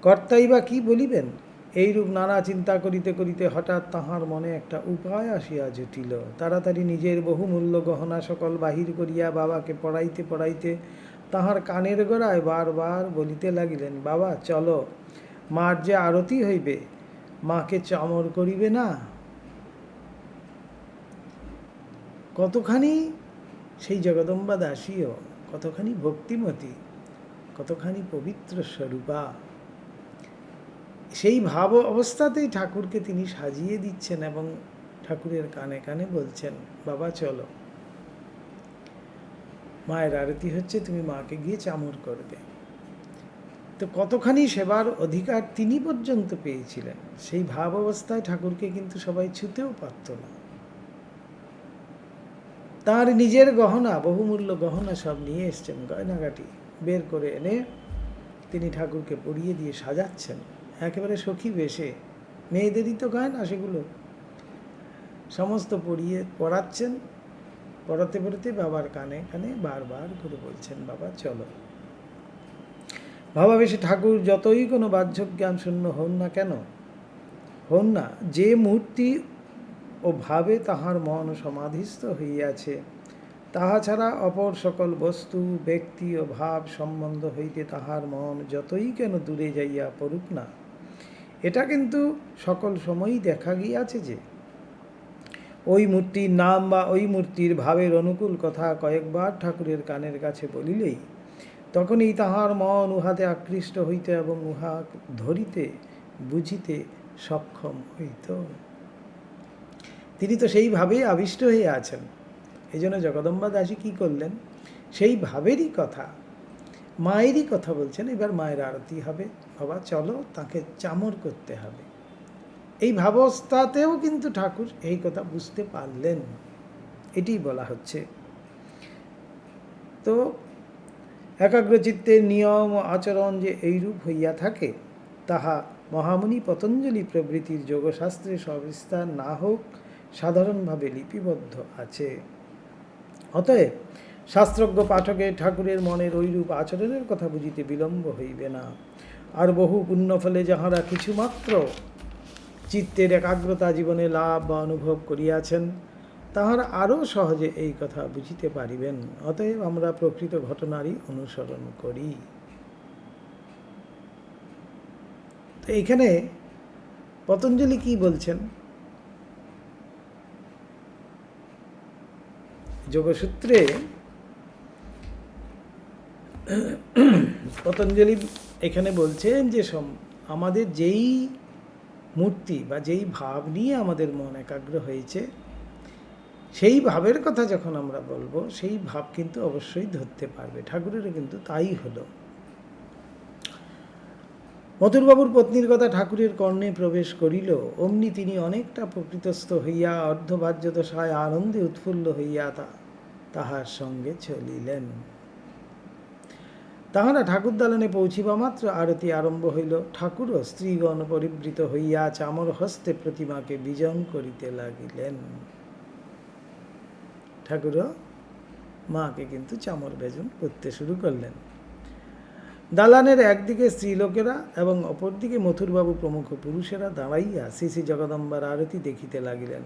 কর্তাই বা কি বলিবেন? এইরূপ নানা চিন্তা করিতে করিতে হঠাৎ তাহার মনে একটা উপায় আসিয়া জুটিল। তাড়াতাড়ি নিজের বহুমূল্য গহনা সকল বাহির করিয়া বাবাকে পড়াইতে পড়াইতে তাহার কানের গোড়ায় বারবার বলিতে লাগিলেন, বাবা চলো, মার যে আরতি হইবে, মাকে চামর করিবে না? কতখানি সেই জগদম্বা দাসীও কতখানি ভক্তিমতী, কতখানি পবিত্র স্বরূপা, সেই ভাব অবস্থাতেই ঠাকুরকে তিনি সাজিয়ে দিচ্ছেন এবং ঠাকুরের কানে কানে বলছেন, বাবা চলো, মায়ের আরতি হচ্ছে, তুমি মাকে গিয়ে চামর করবে। তো কতখানি সেবার অধিকার তিনি পর্যন্ত পেয়েছিলেন। সেই ভাব অবস্থায় ঠাকুরকে কিন্তু সবাই ছুতেও পারত না। তার নিজের গহনা, বহুমূল্য গহনা সব নিয়ে এসছেন, গয়নাগাটি, বের করে এনে তিনি ঠাকুরকে পরিয়ে দিয়ে সাজাচ্ছেন একেবারে সখী বেশে। মেয়েদেরই তো গয়না সেগুলো, সমস্ত পরাচ্ছেন। পড়াতে পড়াতে বাবার কানে কানে বারবার করে বলছেন, বাবা চলো। ভাবাবেশে ঠাকুর যতই কোনো বাহ্য জ্ঞান শূন্য হন না, যে মূর্তি ও ভাবে তাহার মন সমাধিস্থ হইয়াছে, তাহা ছাড়া অপর সকল বস্তু, ব্যক্তি ও ভাব সম্বন্ধ হইতে তাহার মন যতই কেন দূরে যাইয়া পড়ুক না, এটা কিন্তু সকল সময়ই দেখা গিয়াছে যে ওই মূর্তির নাম বা ওই মূর্তির ভাবের অনুকূল কথা কয়েকবার ঠাকুরের কানের কাছে বলিলেই তখনই তাহার মন উহাতে আকৃষ্ট হইত এবং উহা ধরিতে বুঝিতে সক্ষম হইত। তিনি তো সেইভাবেই আবিষ্ট হয়ে আছেন। এই জন্য জগদম্বা দাসী কী করলেন, সেই ভাবেরই কথা, মায়েরই কথা বলছেন। এবার মায়ের আরতি হবে, বাবা চলো, তাকে চামর করতে হবে। এই ভাবাবস্থাতেও কিন্তু ঠাকুর এই কথা বুঝতে পারলেন, এটি বলা হচ্ছে। তো একাগ্রচিত্তের নিয়ম আচরণ যে এইরূপ হইয়া থাকে, তাহা মহামুনি পতঞ্জলি প্রভৃতির যোগশাস্ত্রে সবিস্তার না হোক সাধারণভাবে লিপিবদ্ধ আছে। অতএব শাস্ত্রজ্ঞ পাঠকে ঠাকুরের মনের ঐরূপ আচরণের কথা বুঝিতে বিলম্ব হইবে না। আর বহু পুণ্যফলে যাহারা কিছুমাত্র চিত্তের একাগ্রতা জীবনে লাভ বা অনুভব করিয়াছেন, তাহারা আরও সহজে এই কথা বুঝিতে পারিবেন। অতএব আমরা প্রকৃত ঘটনারই অনুসরণ করি। তো এইখানে পতঞ্জলি কি বলছেন, যোগসূত্রে পতঞ্জলি এখানে বলছেন যে আমাদের যেই মূর্তি বা যেই ভাব নিয়ে আমাদের মন একাগ্র হয়েছে, সেই ভাবের কথা যখন আমরা বলবো, সেই ভাব কিন্তু অবশ্যই ধরতে পারবে। ঠাকুরেরও কিন্তু তাই হলো। মথুরবাবুর পত্নীর কথা ঠাকুরের কর্ণে প্রবেশ করিল, অমনি তিনি অনেকটা প্রকৃতস্থ হইয়া অর্ধবাহ্যদশায় আনন্দে উৎফুল্ল হইয়া তাহার সঙ্গে চলিলেন। তাহারা ঠাকুর দালানে পৌঁছিবা মাত্র আরতি আরম্ভ হইল। ঠাকুরও স্ত্রীগণ পরিবৃত হইয়া চামর হস্তে প্রতিমাকে বিজন করিতে লাগিলেন। ঠাকুরও মাকে কিন্তু চামর বেজন করতে শুরু করলেন। দালানের একদিকে স্ত্রীলোকেরা এবং অপরদিকে মথুরবাবু প্রমুখ পুরুষেরা দাঁড়াইয়া শ্রী শ্রী জগদম্বার আরতি দেখিতে লাগিলেন।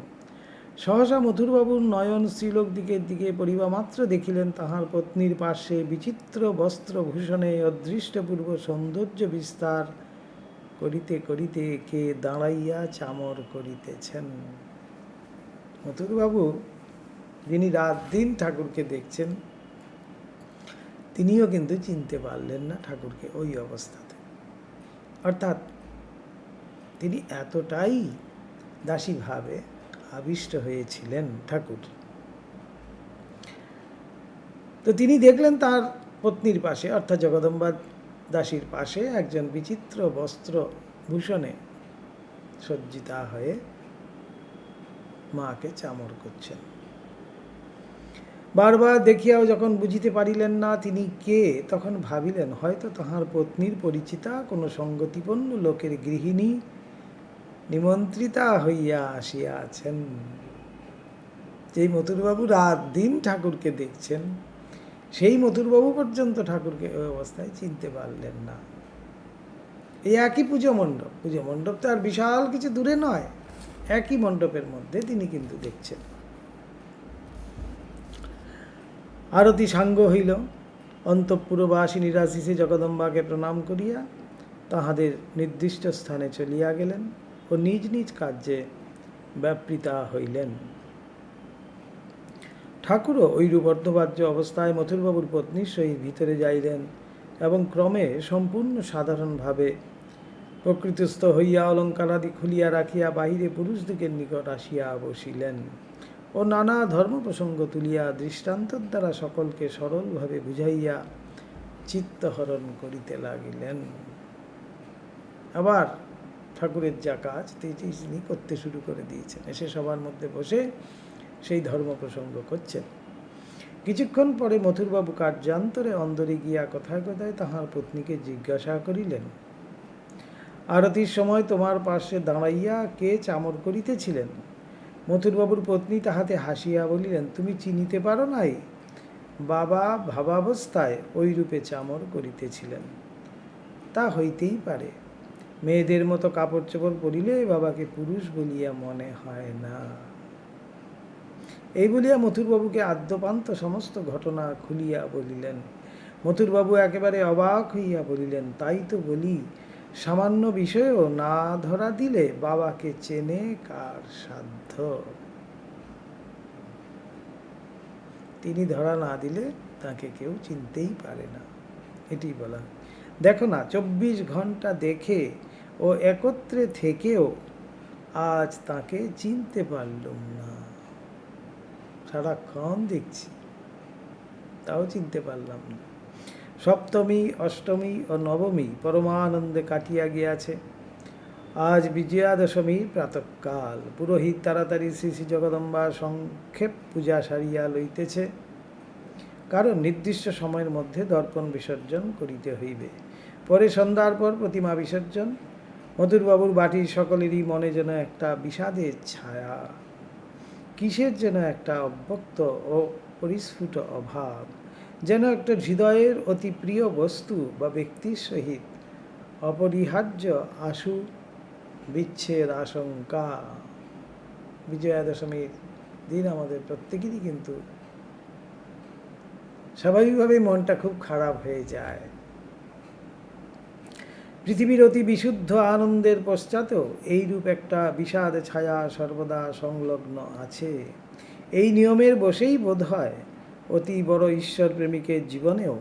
সহসা মথুরবাবুর নয়ন স্ত্রীলোক দিকে পড়িবা মাত্র দেখিলেন তাহার পত্নীর পার্শ্বে বিচিত্র বস্ত্রভূষণে অদৃষ্টপূর্ব সৌন্দর্য বিস্তার করিতে করিতে কে দাঁড়াইয়া চামর করিতেছেন। মথুরবাবু, যিনি রাত দিন ঠাকুরকে দেখছেন, তিনিও কিন্তু চিনতে পারলেন না ঠাকুরকে ওই অবস্থাতে। অর্থাৎ তিনি এতটাই দাসীভাবে আবিষ্ট হয়েছিলেন ঠাকুর। তো তিনি দেখলেন তার পত্নীর পাশে, অর্থাৎ জগদম্বা দাসীর পাশে একজন বিচিত্র বস্ত্রভূষণে সজ্জিতা হয়ে মাকে চামর করছেন। বারবার দেখিয়াও যখন বুঝিতে পারিলেন না তিনি কে, তখন ভাবিলেন হয়তো তাহার পত্নীর পরিচিতা কোনো সঙ্গতিপন্ন লোকের গৃহিণী নিমন্ত্রিতা হইয়া আসিয়াছেন। যেই মথুরবাবু রাত দিন ঠাকুরকে দেখছেন, সেই মথুরবাবু পর্যন্ত ঠাকুরকে ওই অবস্থায় চিনতে পারলেন না। এই একই পুজো মণ্ডপ তো আর বিশাল কিছু দূরে নয়, একই মণ্ডপের মধ্যে তিনি কিন্তু দেখছেন। আরতি সাঙ্গ হইল। অন্তঃপুরবাসিনীরা শ্রী জগদম্বাকে প্রণাম করিয়া তাহাদের নির্দিষ্ট স্থানে চলিয়া গেলেন ও নিজ নিজ কার্যে ব্যাপৃতা হইলেন। ঠাকুরও ঐরূপ অর্ধবাহ্য অবস্থায় মথুরবাবুর পত্নীর সহিত ভিতরে যাইলেন এবং ক্রমে সম্পূর্ণ সাধারণভাবে প্রকৃতিস্থ হইয়া অলঙ্কারাদি খুলিয়া রাখিয়া বাহিরে পুরুষদিগের নিকট আসিয়া বসিলেন ও নানা ধর্ম প্রসঙ্গ তুলিয়া দৃষ্টান্তর দ্বারা সকলকে সরলভাবে বুঝাইয়া চিত্তহরণ করিতে লাগিলেন। আবার ঠাকুরের যা কাজ তিনি করতে শুরু করে দিয়েছেন, এসে সবার মধ্যে বসে সেই ধর্ম প্রসঙ্গ করছেন। কিছুক্ষণ পরে মথুরবাবু কার্যান্তরে অন্দরে গিয়া কথায় কথায় তাহার পত্নীকে জিজ্ঞাসা করিলেন, আরতির সময় তোমার পার্শ্বে দাঁড়াইয়া কে চামর করিতেছিলেন? মথুরবাবুর পত্নী তাহাতে হাসিয়া বলিলেন, তুমি চিনিতে পারো নাই? বাবা ভাবাবস্থায় ওই রূপে চামর করিতেছিলেন। তা হইতেই পারে, মেয়েদের মতো কাপড় চোপড় পরিলে বাবাকে পুরুষ বলিয়া মনে হয় না। এই বলিয়া মথুরবাবুকে আদ্যপান্ত সমস্ত ঘটনা খুলিয়া বলিলেন। মথুরবাবু একেবারে অবাক হইয়া বলিলেন, তাই তো বলি, সামান্য বিষয়েও না ধরা দিলে বাবাকে চেনে কার সাধ্য? তিনি ধরা না দিলে তাকে কেউ চিনতেই পারে না, এটি বলা। দেখো না, 24 ঘন্টা দেখে ও একত্রে থেকেও আজ তাকে চিনতে পারলুম না। সারাক্ষণ দেখছি, তাও চিনতে পারলাম না। সপ্তমী, অষ্টমী ও নবমী পরমানন্দে কাটিয়া গিয়াছে। আজ বিজয়া দশমীর প্রাতঃকাল। পুরোহিত তাড়াতাড়ি শ্রী শ্রী জগদম্বার সংক্ষেপ পূজা সারিয়া লইতেছে, কারণ নির্দিষ্ট সময়ের মধ্যে দর্পণ বিসর্জন করিতে হইবে। পরে সন্ধ্যার পর প্রতিমা বিসর্জন। মথুরবাবুর বাটির সকলেরই মনে যেন একটা বিষাদের ছায়া, কিসের যেন একটা অব্যক্ত ও পরিস্ফুট অভাব, যেন একটা হৃদয়ের অতি প্রিয় বস্তু বা ব্যক্তির সহিত অপরিহার্য আশু বিচ্ছেদ আশঙ্কা। বিজয়া দশমীর দিন আমাদের প্রত্যেকেরই কিন্তু স্বাভাবিকভাবে মনটা খুব খারাপ হয়ে যায়। পৃথিবীর অতি বিশুদ্ধ আনন্দের পশ্চাতেও এইরূপ একটা বিষাদ ছায়া সর্বদা সংলগ্ন আছে। এই নিয়মের বশেই বোধ হয় অতি বড় ঈশ্বর প্রেমিকের জীবনেও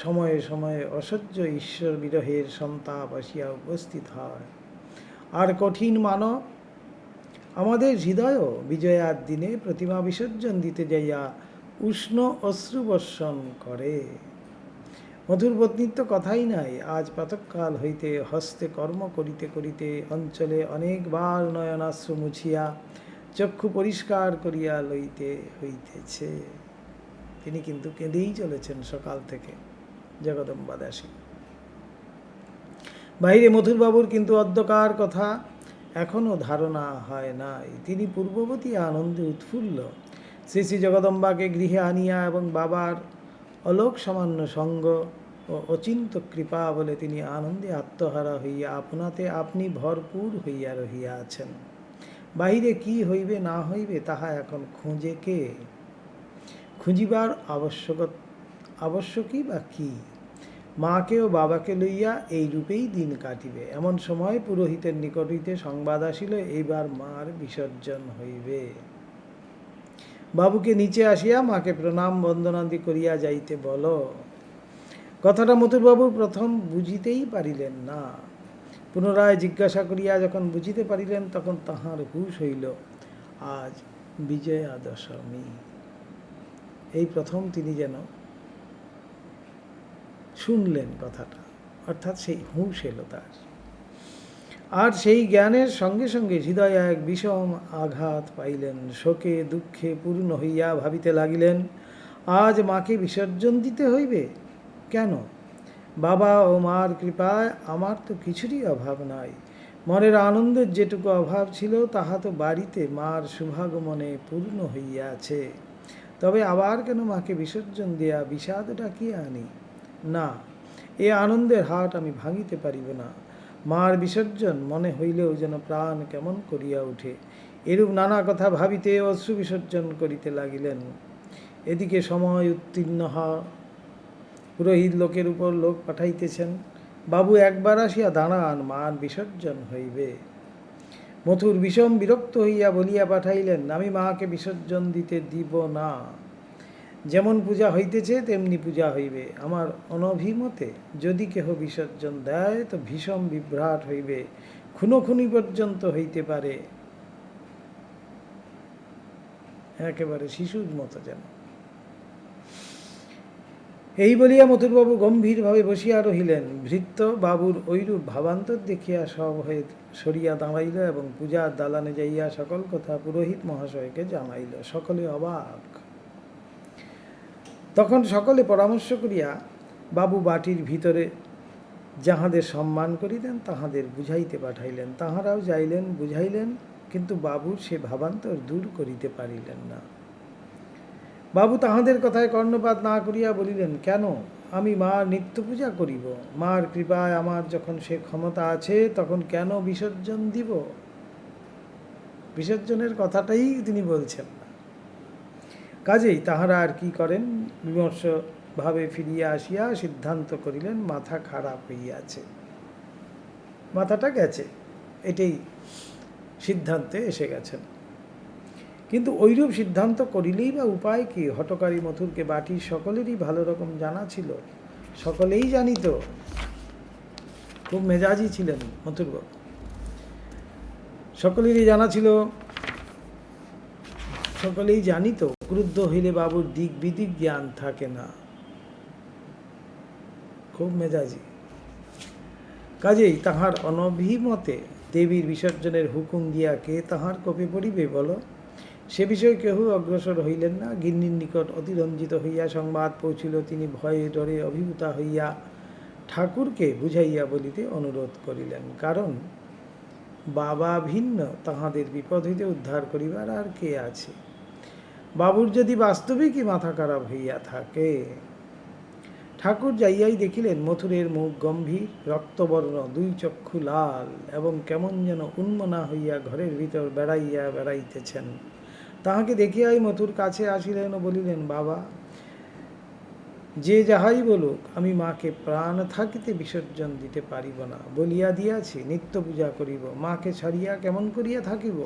সময়ে সময়ে অসহ্য ঈশ্বর বিরহের সন্তাপ আসিয়া উপস্থিত হয়। আর কঠিন মানব আমাদের হৃদয়ও বিজয়ার দিনে প্রতিমা বিসর্জন দিতে যাইয়া উষ্ণ অশ্রুবর্ষণ করে। মধুর পত্নীর তো কথাই নাই। আজ প্রাতঃকাল হইতে হস্তে কর্ম করিতে করিতে অঞ্চলে অনেকবার নয়নাশ্রু মুছিয়া চক্ষু পরিষ্কার করিয়া লইতে হইতেছে। তিনি কিন্তু কেঁদেই চলেছেন সকাল থেকে, জগদম্বা দাসী। বাহিরে মথুরবাবুর কিন্তু অদ্যকার কথা এখনও ধারণা হয় নাই। তিনি পূর্ববতী আনন্দে উৎফুল্ল। শ্রী শ্রী জগদম্বাকে গৃহে আনিয়া এবং বাবার অলোক সামান্য সঙ্গ ও অচিন্ত কৃপা বলে তিনি আনন্দে আত্মহারা হইয়া আপনাতে আপনি ভরপুর হইয়া রহিয়া আছেন। বাহিরে কি হইবে না হইবে তাহা এখন খুঁজে কে? খুঁজিবার আবশ্যকই বা কি? মাকে ও বাবাকে লইয়া এই রূপেই দিন কাটিবে। এমন সময় পুরোহিতের নিকট হইতে সংবাদ আসিল, এইবার মার বিসর্জন হইবে। বাবুকে নিচে আসিয়া মাকে প্রণাম বন্দনাদি করিয়া যাইতে বলো। কথাটা মথুরবাবু প্রথম বুঝিতেই পারিলেন না। পুনরায় জিজ্ঞাসা করিয়া যখন বুঝিতে পারিলেন, তখন তাহার হুঁশ হইল, আজ বিজয়া দশমী। এই প্রথম তিনি যেন শুনলেন কথাটা, অর্থাৎ সেই হুঁশ এলো তার। আর সেই জ্ঞানের সঙ্গে সঙ্গে হৃদয়ে এক বিষম আঘাত পাইলেন। শোকে দুঃখে পূর্ণ হইয়া ভাবিতে লাগিলেন, আজ মাকে বিসর্জন দিতে হইবে কেন? বাবা ও মার কৃপায় আমার তো কিছুরই অভাব নাই। মনের আনন্দের যেটুকু অভাব ছিল তাহা তো বাড়িতে মার শুভাগমনে পূর্ণ হইয়াছে। তবে আবার কেন মাকে বিসর্জন দিয়া বিষাদ ডাকিয়া আনি? না, এ আনন্দের হাট আমি ভাঙিতে পারিব না। মার বিসর্জন মনে হইলেও যেন প্রাণ কেমন করিয়া উঠে। এরূপ নানা কথা ভাবিতে অশ্রু বিসর্জন করিতে লাগিলেন। এদিকে সময় উত্তীর্ণ হওয়া, পুরোহিত লোকের উপর লোক পাঠাইতেছেন। বাবু একবার আসিয়া দাঁড়ান, মার বিসর্জন হইবে। মথুর বিষম বিরক্ত হইয়া বলিয়া পাঠাইলেন, আমি মাকে বিসর্জন দিতে দিব না। যেমন পূজা হইতেছে তেমনি পূজা হইবে। আমার অনভিমতে যদি কেহ বিসর্জন দেয় তো ভীষণ বিভ্রাট হইবে, খুনোখুনি পর্যন্ত হইতে পারে। একেবারে শিশুর মতো যেন। এই বলিয়া মথুরবাবু গম্ভীরভাবে বসিয়া রহিলেন। ভৃত্য বাবুর ঐরূপ ভাবান্তর দেখিয়া সব হয়ে সরিয়া দাঁড়াইল এবং পূজার দালানে যাইয়া সকল কথা পুরোহিত মহাশয়কে জানাইল। সকলে অবাক। তখন সকলে পরামর্শ করিয়া বাবু বাটির ভিতরে যাহাদের সম্মান করিলেন তাহাদের বুঝাইতে পাঠাইলেন। তাহারাও যাইলেন, বুঝাইলেন, কিন্তু বাবুর সে ভাবান্তর দূর করিতে পারিলেন না। বাবু তাহাদের কথায় কর্ণপাত না করিয়া বলিলেন, কেন? আমি মার নিত্য পূজা করিব। মার কৃপায় আমার যখন সে ক্ষমতা আছে, তখন কেন বিসর্জন দিব? বিসর্জনের কথাটাই তিনি বলছেন না। কাজেই তাহারা আর কি করেন, বিমর্ষভাবে ফিরিয়া আসিয়া সিদ্ধান্ত করিলেন মাথা খারাপ হইয়াছে, মাথাটা গেছে, এটাই সিদ্ধান্তে এসে গেছেন। কিন্তু ওইরূপ সিদ্ধান্ত করিলেই বা উপায় কি? হঠকারী মথুরকে বাটির সকলেরই ভালো রকম জানা ছিল, সকলেই জানিত। খুব মেজাজি ছিলেন মথুরবাবু, সকলেরই জানা ছিল, সকলেই জানিত ক্রুদ্ধ হইলে বাবুর দিক বিদিক জ্ঞান থাকে না, খুব মেজাজি। কাজেই তাহার অনভিমতে দেবীর বিসর্জনের হুকুম দিয়া কে তাহার কোপে পড়িবে বলো? সে বিষয়ে কেহ অগ্রসর হইলেন না। গিন্নির নিকট অতিরঞ্জিত হইয়া সংবাদ পৌঁছিল। তিনি ভয়ে ডরে অভিভূতা হইয়া ঠাকুরকে বুঝাইয়া বলিতে অনুরোধ করিলেন, কারণ বাবা ভিন্ন তাহাদের বিপদ হইতে উদ্ধার করিবার আর কে আছে? বাবুর যদি বাস্তবিকই মাথা খারাপ হইয়া থাকে। ঠাকুর যাইয়াই দেখিলেন মথুরের মুখ গম্ভীর, রক্তবর্ণ, দুই চক্ষু লাল এবং কেমন যেন উন্মনা হইয়া ঘরের ভিতর বেড়াইয়া বেড়াইতেছেন। তাহাকে দেখিয়াই মথুর কাছে আসিলেন ও বলিলেন, বাবা, যে যাহাই বলুক, আমি মাকে প্রাণ থাকিতে বিসর্জন দিতে পারিব না। বলিয়া দিয়াছি নিত্য পূজা করিব, মাকে ছাড়িয়া কেমন করিয়া থাকিব?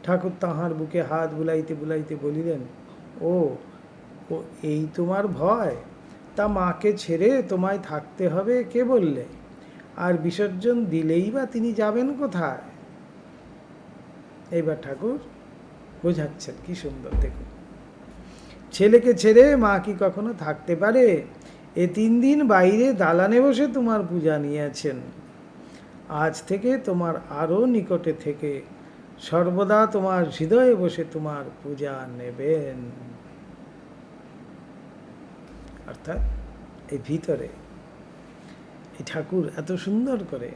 ঠাকুর তাহার বুকে হাত বুলাইতে বুলাইতে বলিলেন, ও ও এই তোমার ভয়? তা মাকে ছেড়ে তোমায় থাকতে হবে কে বললে? আর বিসর্জন দিলেই বা তিনি যাবেন কোথায়? এইবার ঠাকুর বোঝাচ্ছেন, কি সুন্দর দেখুন। ছেলেকে ছেড়ে মা কি কখনো থাকতে পারে? এ 3 দিন বাইরে দালানে বসে তোমার পূজা নিয়েছেন। আজ থেকে তোমার আরও নিকটে থেকে সর্বদা তোমার হৃদয়ে বসে তোমার পূজা নেবেন। অর্থাৎ এই ভিতরে এই ঠাকুর এত সুন্দর করে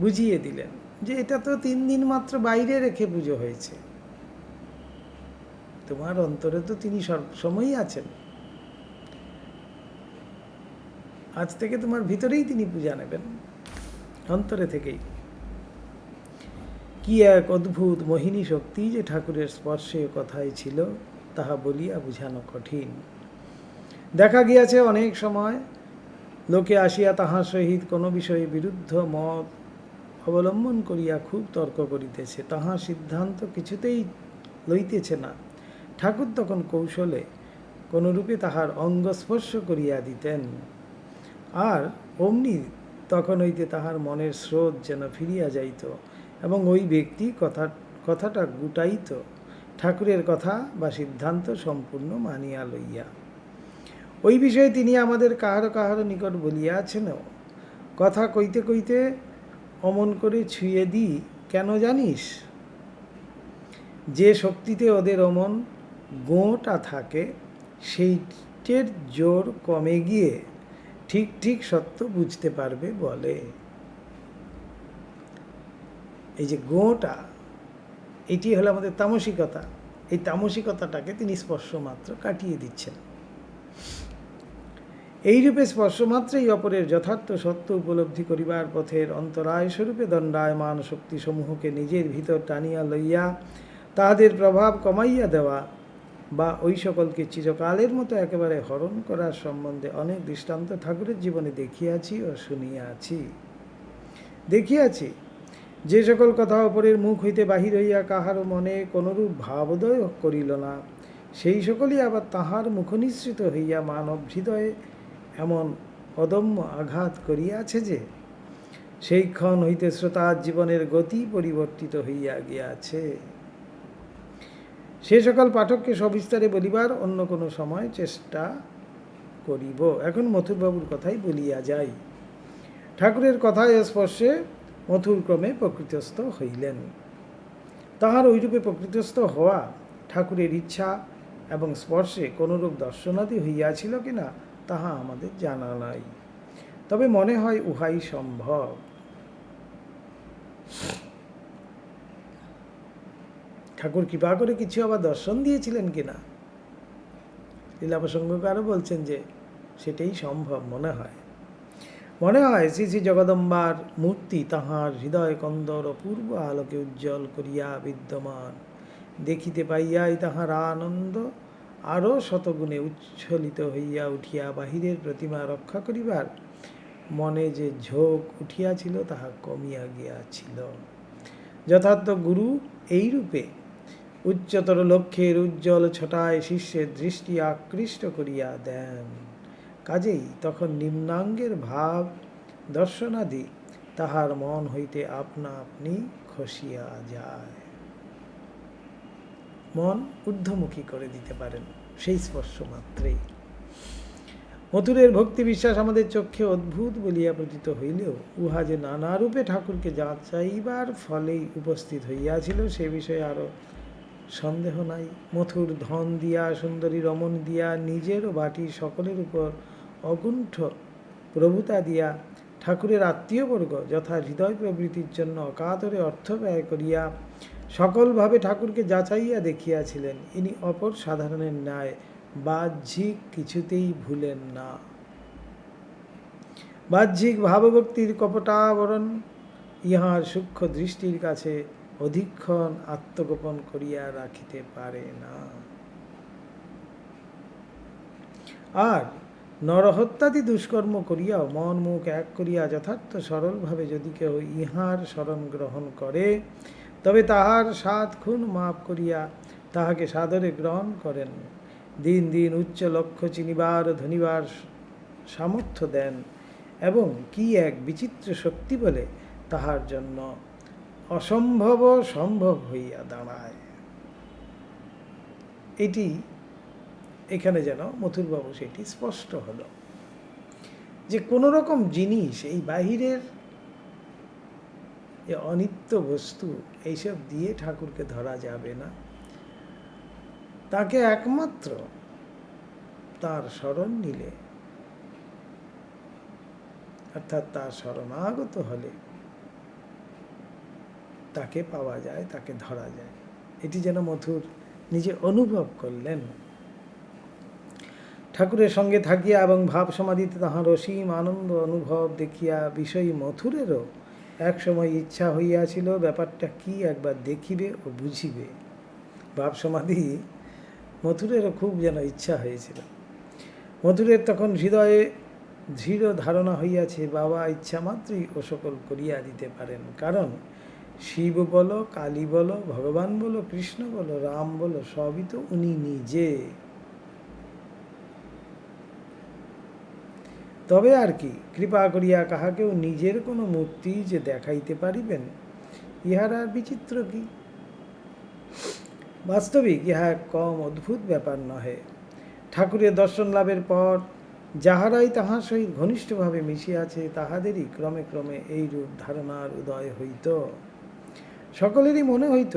বুঝিয়ে দিলেন যে এটা তো 3 দিন মাত্র বাইরে রেখে পুজো হয়েছে, তোমার অন্তরে তো তিনি সবসময়ই আছেন। আজ থেকে তোমার ভিতরেই তিনি পূজা নেবেন, অন্তরে থেকেই। কি এক অদ্ভুত মোহিনী শক্তি যে ঠাকুরের স্পর্শে কথাই ছিল, তাহা বলিয়া বুঝানো কঠিন। দেখা গিয়াছে অনেক সময় লোকে আসিয়া তাহার সহিত কোনো বিষয়ে বিরুদ্ধ মত অবলম্বন করিয়া খুব তর্ক করিতেছে, তাহার সিদ্ধান্ত কিছুতেই লইতেছে না। ঠাকুর তখন কৌশলে কোনরূপে তাহার অঙ্গ স্পর্শ করিয়া দিতেন, আর অমনি তখন হইতে তাহার মনের স্রোত যেন ফিরিয়া যাইত এবং ওই ব্যক্তি কথাটা গুটাইত, ঠাকুরের কথা বা সিদ্ধান্ত সম্পূর্ণ মানিয়া লইয়া। ওই বিষয়ে তিনি আমাদের কাহারো কাহারো নিকট বলিয়াছেন, কথা কইতে কইতে অমন করে ছুঁয়ে দিই কেন জানিস? যে শক্তিতে ওদের অমন গোঁটা থাকে, সেইটের জোর কমে গিয়ে ঠিক ঠিক সত্য বুঝতে পারবে বলে। এই যে গোঁটা, এটি হলো আমাদের তামসিকতা। এই তামসিকতাটাকে তিনি স্পর্শ মাত্র কাটিয়ে দিচ্ছেন। এইরূপে স্পর্শমাত্রেই অপরের যথার্থ সত্য উপলব্ধি করিবার পথের অন্তরায় স্বরূপে দণ্ডায়মান শক্তি সমূহকে নিজের ভিতর টানিয়া লইয়া তাহাদের প্রভাব কমাইয়া দেওয়া বা ওই সকলকে চিরকালের মতো একেবারে হরণ করার সম্বন্ধে অনেক দৃষ্টান্ত ঠাকুরের জীবনে দেখিয়াছি ও দেখিয়াছি। যে সকল কথা অপরের মুখ হইতে বাহির হইয়া কাহারও মনে কোনরূপ ভাবোদয় করিল না, সেই সকলই আবার তাহার মুখনিসৃত হইয়া মানব হৃদয়ে এমন অদম্য আঘাত করিয়াছে যে সেই ক্ষণ হইতে শ্রোতার জীবনের গতি পরিবর্তিত হইয়া গিয়াছে। সে সকল পাঠককে সবিস্তারে বলিবার অন্য কোনো সময় চেষ্টা করিব। এখন মথুরবাবুর কথাই বলিয়া যাই। ঠাকুরের কথায় স্পর্শে মথুর ক্রমে প্রকৃতিস্থ হইলেন। তাহার ওইরূপে প্রকৃতিস্থ হওয়া ঠাকুরের ইচ্ছা এবং স্পর্শে কোনরূপ দর্শনাদি হইয়াছিল কিনা তাহা আমাদের জানা নাই, তবে মনে হয় উহাই সম্ভব। ঠাকুর কৃপা করে কিছু আবার দর্শন দিয়েছিলেন কিনা, লীলা প্রসঙ্গকারও বলছেন যে সেটাই সম্ভব মনে হয়। মনে হয় শ্রী শ্রী জগদম্বার মূর্তি তাহার হৃদয় কন্দর অপূর্ব আলোকে উজ্জ্বল করিয়া বিদ্যমান, দেখিতে পাইয়াই তাহার আনন্দ আরও শতগুণে উচ্ছ্বলিত হইয়া উঠিয়া বাহিরের প্রতিমা রক্ষা করিবার মনে যে ঝোঁক উঠিয়াছিল তাহা কমিয়া গিয়াছিল। যথার্থ গুরু এইরূপে উচ্চতর লক্ষ্যের উজ্জ্বল ছটায় শিষ্যের দৃষ্টি আকৃষ্ট করিয়া দেন, কাজেই তখন নিম্নাঙ্গের ভাব দর্শনাদি তাহার মন হইতে আপনা আপনি খসিয়া যায়। মন ঊর্ধ্বমুখী করে দিতে পারেন সেই স্পর্শ মাত্রেই। মথুরের ভক্তি বিশ্বাস আমাদের চক্ষে অদ্ভুত বলিয়া প্রতীত হইলেও উহা যে নানা রূপে ঠাকুরকে যাচাইবার ফলেই উপস্থিত হইয়াছিল সে বিষয়ে আরও সন্দেহ নাই। মথুর ধন দিয়া, সুন্দরী রমণ দিয়া, নিজের ও বাটির সকলের উপর অকুণ্ঠ প্রভুতা দিয়া ঠাকুরের আত্মীয়বর্গ যথা হৃদয় প্রবৃত্তির জন্য অকাতরে অর্থ ব্যয় করিয়া সকলভাবে ঠাকুরকে যাচাইয়া দেখিয়াছিলেন। ইনি অপর সাধারণের ন্যায় বাহ্যিক কিছুতেই ভুলেন না। বাহ্যিক ভাবভক্তির কপটাবরণ ইহার সূক্ষ্ম দৃষ্টির কাছে অধিকক্ষণ আত্মগোপন করিয়া রাখিতে পারে না। আর নরহত্যাদি দুষ্কর্ম করিয়াও মন মুখ এক করিয়া যথার্থ সরলভাবে যদি কেউ ইহার শরণ গ্রহণ করে তবে তাহার 7 খুন মাপ করিয়া তাহাকে সাদরে গ্রহণ করেন, দিন দিন উচ্চ লক্ষ্য চিনিবার ধনিবার সামর্থ্য দেন এবং কি এক বিচিত্র শক্তি বলে তাহার জন্য অসম্ভব সম্ভব হইয়া দাঁড়ায়। এটি এখানে যেন মথুরবাবু সেটি স্পষ্ট হলো যে কোনো রকম জিনিস এই বাহিরের যে অনিত্য বস্তু এইসব দিয়ে ঠাকুরকে ধরা যাবে না। তাকে একমাত্র তার শরণ নিলে অর্থাৎ তার শরণাগত হলে তাকে পাওয়া যায়, তাকে ধরা যায়। এটি যেন মথুর নিজে অনুভব করলেন। ঠাকুরের সঙ্গে থাকিয়া এবং ভাব সমাধিতে তাহার অসীম আনন্দ অনুভব দেখিয়া বিষয়ী মথুরেরও এক সময় ইচ্ছা হইয়াছিল ব্যাপারটা কি একবার দেখিবে ও বুঝিবে। ভাব সমাধি মথুরেরও খুব যেন ইচ্ছা হয়েছিল। মথুরের তখন হৃদয়ে দৃঢ় ধারণা হইয়াছে বাবা ইচ্ছা মাত্রই ও সকল করিয়া দিতে পারেন, কারণ শিব বলো, কালী বলো, ভগবান বলো, কৃষ্ণ বলো, রাম বলো, সবই তো উনি নিজে। তবে আর কি কৃপা করিয়া কাহাকেও নিজের কোনো মূর্তি যে দেখাইতে পারিবেন, ইহার আর বিচিত্র কি? বাস্তবিক ইহা কম অদ্ভুত ব্যাপার নহে। ঠাকুরের দর্শন লাভের পর যাহারাই তাহার সহিত ঘনিষ্ঠভাবে মিশিয়াছে তাহাদেরই ক্রমে ক্রমে এই রূপ ধারণার উদয় হইত। সকলেরই মনে হইত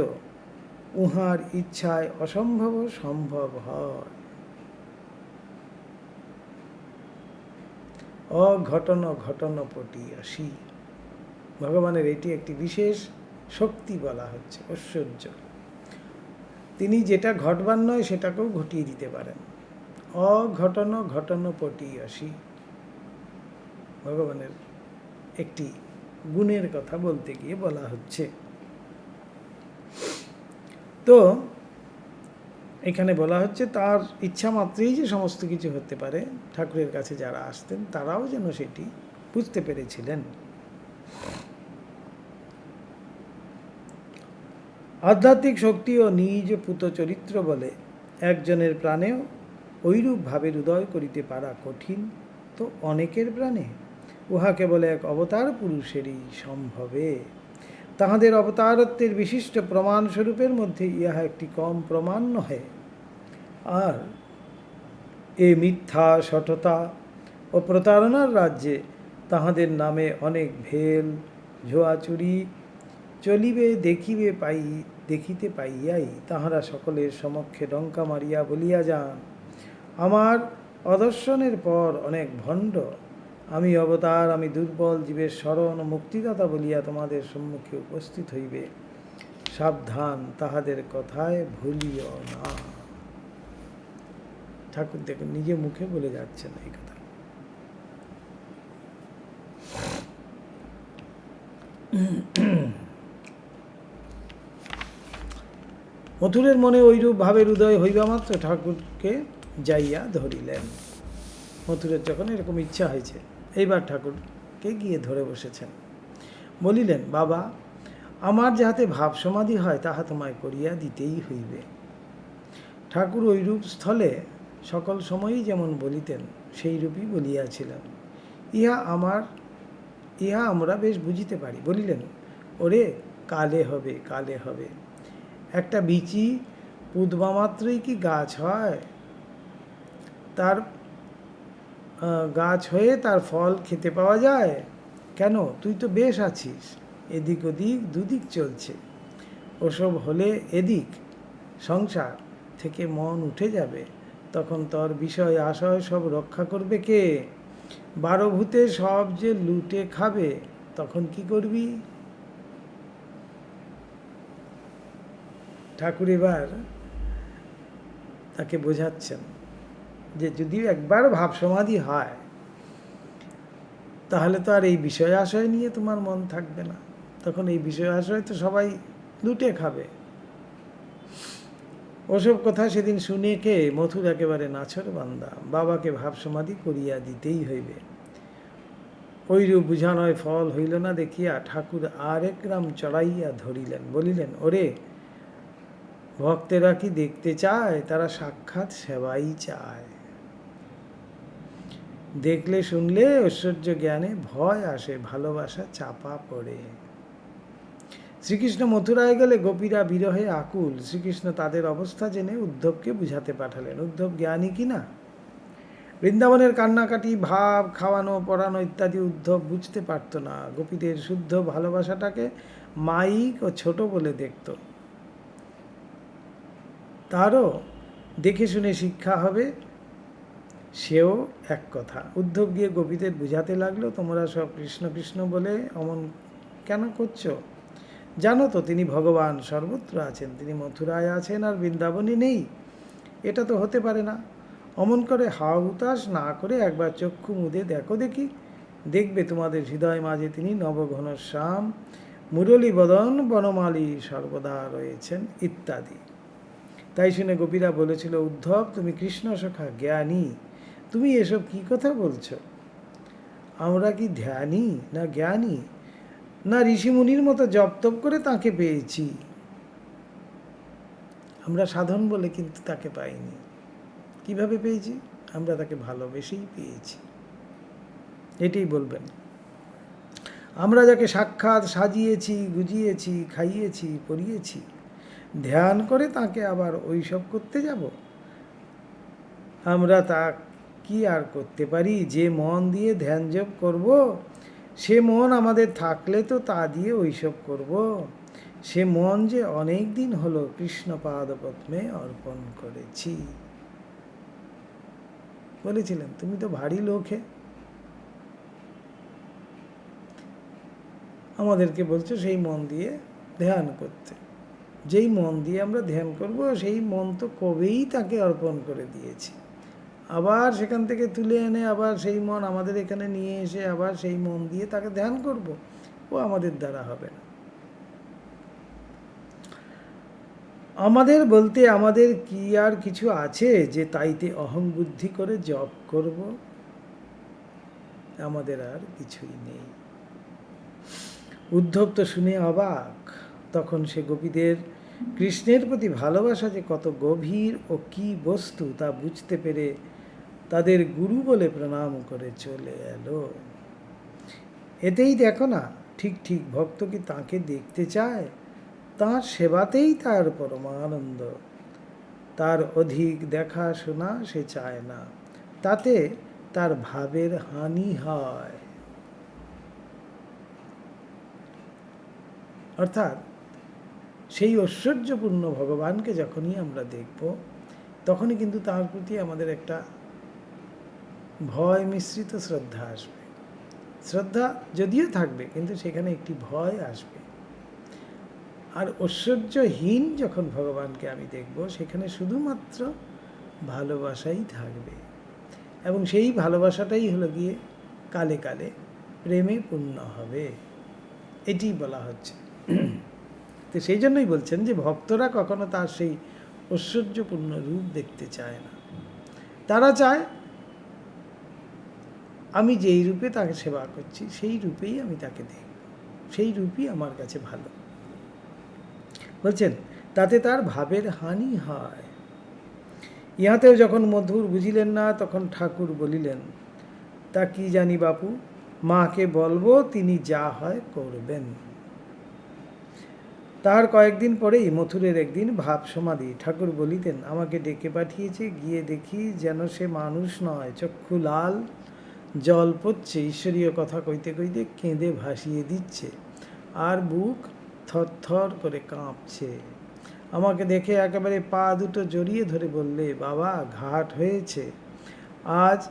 উহার ইচ্ছায় অসম্ভব সম্ভব হয়। অঘটন ঘটন পটিয়াসি, ভগবানের এটি একটি বিশেষ শক্তি বলা হচ্ছে, ঐশ্বর্য। তিনি যেটা ঘটবার নয় সেটাকেও ঘটিয়ে দিতে পারেন। অঘটন ঘটন পটিয়াসি ভগবানের একটি গুণের কথা বলতে গিয়ে বলা হচ্ছে। তো এখানে বলা হচ্ছে তার ইচ্ছা মাত্রেই যে সমস্ত কিছু হতে পারে, ঠাকুরের কাছে যারা আসতেন তারাও যেন সেটি বুঝতে পেরেছিলেন। আধ্যাত্মিক শক্তি ও নিজ পুত চরিত্র বলে একজনের প্রাণেও ঐরূপ ভাবে হৃদয় করিতে পারা কঠিন, তো অনেকের প্রাণে উহা কেবল এক অবতার পুরুষেরই সম্ভবে। তাহাদের অবতারত্বের বিশিষ্ট প্রমাণস্বরূপের মধ্যে ইহা একটি কম প্রমাণ নহে। আর এ মিথ্যা শঠতা ও প্রতারণার রাজ্যে তাহাদের নামে অনেক ভেল ঝোয়াচুরি চলিবে দেখিবে দেখিতে পাইয়াই তাহারা সকলের সমক্ষে ডঙ্কা মারিয়া বলিয়া যান, আমার অদর্শনের পর অনেক ভণ্ড, আমি অবতার, আমি দুর্বল জীবের শরণ ও মুক্তিদাতা বলিয়া তোমাদের সম্মুখে উপস্থিত হইবে। সাবধান, তাহাদের কথায় ভুলিও না। ঠাকুর দেখুন নিজে মুখে বলে যাচ্ছেন এই কথা। মথুরের মনে ঐরূপ ভাবের উদয় হইবা মাত্র ঠাকুরকে যাইয়া ধরিলেন। মথুরের যখন এরকম ইচ্ছা হয়েছে, এইবার ঠাকুরকে গিয়ে ধরে বসেছেন। বলিলেন, বাবা, আমার যাহাতে ভাব সমাধি হয় তাহা তোমায় করিয়া দিতেই হইবে। ঠাকুর ঐরূপ স্থলে সকল সময়ই যেমন বলিতেন সেই রূপই বলিয়াছিলেন। ইহা আমরা বেশ বুঝিতে পারি। বলিলেন, ওরে, কালে হবে, কালে হবে। একটা বিচি পুঁতবা মাত্রই কি গাছ হয়? তার গাছ হয়ে তার ফল খেতে পাওয়া যায়? কেন, তুই তো বেশ আছিস, এদিক ওদিক দুদিক চলছে। ওসব হলে এদিক সংসার থেকে মন উঠে যাবে, তখন তোর বিষয় আশয় সব রক্ষা করবে কে? 12 ভূতে সব যে লুটে খাবে, তখন কি করবি? ঠাকুর এবার তাকে বোঝাচ্ছেন যে যদি একবার ভাব সমাধি হয় তাহলে তো আর এই বিষয় আশয় নিয়ে তোমার মন থাকবে না, তখন এই বিষয় আশয় তো সবাই লুটে খাবে। ওসব কথা সেদিন শুনে কে মথুর একেবারে নাছর বান্দা, বাবাকে ভাব সমাধি করিয়া দিতেই হইবে। ঐরূপ বুঝানোয় ফল হইল না দেখিয়া ঠাকুর আর এক গ্রাম চড়াইয়া ধরিলেন। বলিলেন, ওরে, ভক্তেরা কি দেখতে চায়? তারা সাক্ষাৎ সেবাই চায়। দেখলে শুনলে ঐশ্বর্য জ্ঞানে ভয় আসে, ভালোবাসা চাপা পড়ে। শ্রীকৃষ্ণ মথুরায় গেলে গোপীরা বিরহে আকুল। শ্রীকৃষ্ণ তাদের অবস্থা জেনে উদ্ধবকে বুঝাতে পাঠালেন। উদ্ধব জ্ঞানী কিনা? বৃন্দাবনের কান্নাকাটি, ভাব, খাওয়ানো পড়ানো ইত্যাদি উদ্ধব বুঝতে পারত না। গোপীদের শুদ্ধ ভালোবাসাটাকে মাইক ও ছোট বলে দেখত। তারও দেখে শুনে শিক্ষা হবে, সেও এক কথা। উদ্ধব গিয়ে গোপীদের বুঝাতে লাগলো, তোমরা সব কৃষ্ণ কৃষ্ণ বলে অমন কেন করছো? জানো তো তিনি ভগবান সর্বত্র আছেন, তিনি মথুরায় আছেন আর বৃন্দাবনে নেই? এটা তো হতে পারে না। অমন করে হাওয়া উতাস না করে একবার চক্ষু মুদে দেখো দেখি, দেখবে তোমাদের হৃদয় মাঝে তিনি নবঘনশ্যাম, মুরলী বদন, বনমালী সর্বদা রয়েছেন ইত্যাদি। তাই শুনে গোপীরা বলেছিল, উদ্ধব, তুমি কৃষ্ণ সখা, জ্ঞানী, তুমি এসব কি কথা বলছো? আমরা কি ধ্যানী না জ্ঞানী, না ঋষিমুনির মতো জপ তপ করে তাকে পেয়েছি? আমরা সাধন বলে কিন্তু তাকে পাইনি। কিভাবে পেয়েছি? আমরা তাকে ভালোবেসেই পেয়েছি। এটাই বলবেন। আমরা যাকে সাক্ষাৎ সাজিয়েছি, গুজিয়েছি, খাইয়েছি, পরিয়েছি, ধ্যান করে তাকে আবার ওইসব করতে যাব? আমরা তা কি আর করতে পারি? যে মন দিয়ে ধ্যান জপ করব, সে মন আমাদের থাকলে তো তা দিয়ে ওইসব করব। সে মন যে অনেক দিন হলো কৃষ্ণ পাদপদ্মে অর্পণ করেছি। বলেছিলেন, তুমি তো ভারী লোকে, আমাদেরকে বলছো সেই মন দিয়ে ধ্যান করতে। যেই মন দিয়ে আমরা ধ্যান করব, সেই মন তো কবেই তাকে অর্পণ করে দিয়েছি। আবার সেখান থেকে তুলে এনে আবার সেই মন আমাদের এখানে নিয়ে এসে আবার সেই মন দিয়ে তাকে ধ্যান করব, ও আমাদের দ্বারা হবে না। আমাদের বলতে আমাদের কি আর কিছু আছে যে তাইতে অহং বুদ্ধি করে জপ করব? আমাদের আর কিছুই নেই। উদ্ধব তো শুনে অবাক। তখন সে গোপীদের কৃষ্ণের প্রতি ভালোবাসা যে কত গভীর ও কি বস্তু তা বুঝতে পেরে তাদের গুরু বলে প্রণাম করে চলে এলো। এতেই দেখো না, ঠিক ঠিক ভক্ত কি তাঁকে দেখতে চায়? তাঁর সেবাতেই তার পরমানন্দ। তার অধিক দেখা শোনা সে চায় না, তাতে তার ভাবের হানি হয়। অর্থাৎ সেই ঐশ্বর্যপূর্ণ ভগবানকে যখনই আমরা দেখব, তখনই কিন্তু তার প্রতি আমাদের একটা ভয় মিশ্রিত শ্রদ্ধা আসবে। শ্রদ্ধা যদিও থাকবে, কিন্তু সেখানে একটি ভয় আসবে। আর ঐশ্বর্যহীন যখন ভগবানকে আমি দেখব, সেখানে শুধুমাত্র ভালোবাসাই থাকবে, এবং সেই ভালোবাসাটাই হলো গিয়ে কালে কালে প্রেমে পূর্ণ হবে, এটি বলা হচ্ছে। তো সেই জন্যই বলছেন যে ভক্তরা কখনো তার সেই ঐশ্বর্যপূর্ণ রূপ দেখতে চায় না। তারা চায় আমি যেই রূপে তাকে সেবা করছি সেই রূপেই আমি তাকে দেখব, সেই রূপই আমার কাছে ভালো। বলছেন তাতে তার ভাবের হানি হয়। ইহাতেও যখন মধুর বুঝিলেন না, তখন ঠাকুর বলিলেন, তা কি জানি বাপু, মাকে বলবো, তিনি যা হয় করবেন। তার কয়েকদিন পরেই মথুরের একদিন ভাব সমাধি। ঠাকুর বলিতেন, আমাকে ডেকে পাঠিয়েছে, গিয়ে দেখি যেন সে মানুষ নয়, চক্ষু লাল, জল পড়ছে, ঈশ্বরীয় কথা কইতে কইতে কেঁদে ভাসিয়ে দিচ্ছে, আর বুক থরথর করে কাঁপছে। আমাকে দেখে একেবারে পা দুটো জড়িয়ে ধরে বললে, বাবা ঘাট হয়েছে, আজ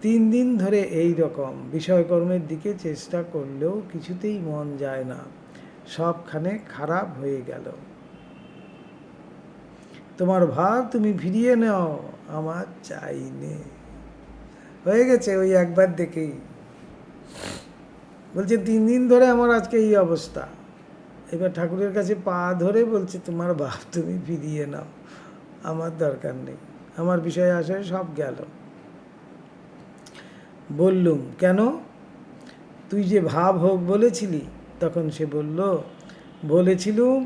3 দিন ধরে এই রকম, বিষয়কর্মের দিকে চেষ্টা করলেও কিছুতেই মন যায় না, সবখানে খারাপ হয়ে গেল। তোমার ভাব তুমি ফিরিয়ে নাও, আমার চাই নে। হয়ে গেছে ওই একবার দেখেই। বলছে 3 দিন ধরে আমার আজকে এই অবস্থা। এবার ঠাকুরের কাছে পা ধরে বলছে, তোমার ভাব তুমি ফিরিয়ে নাও, আমার দরকার নেই, আমার বিষয় আশয় সব গেল। বললুম, কেন? তুই যে ভাব হোক বলেছিলি। তখন সে বলল, বলেছিলুম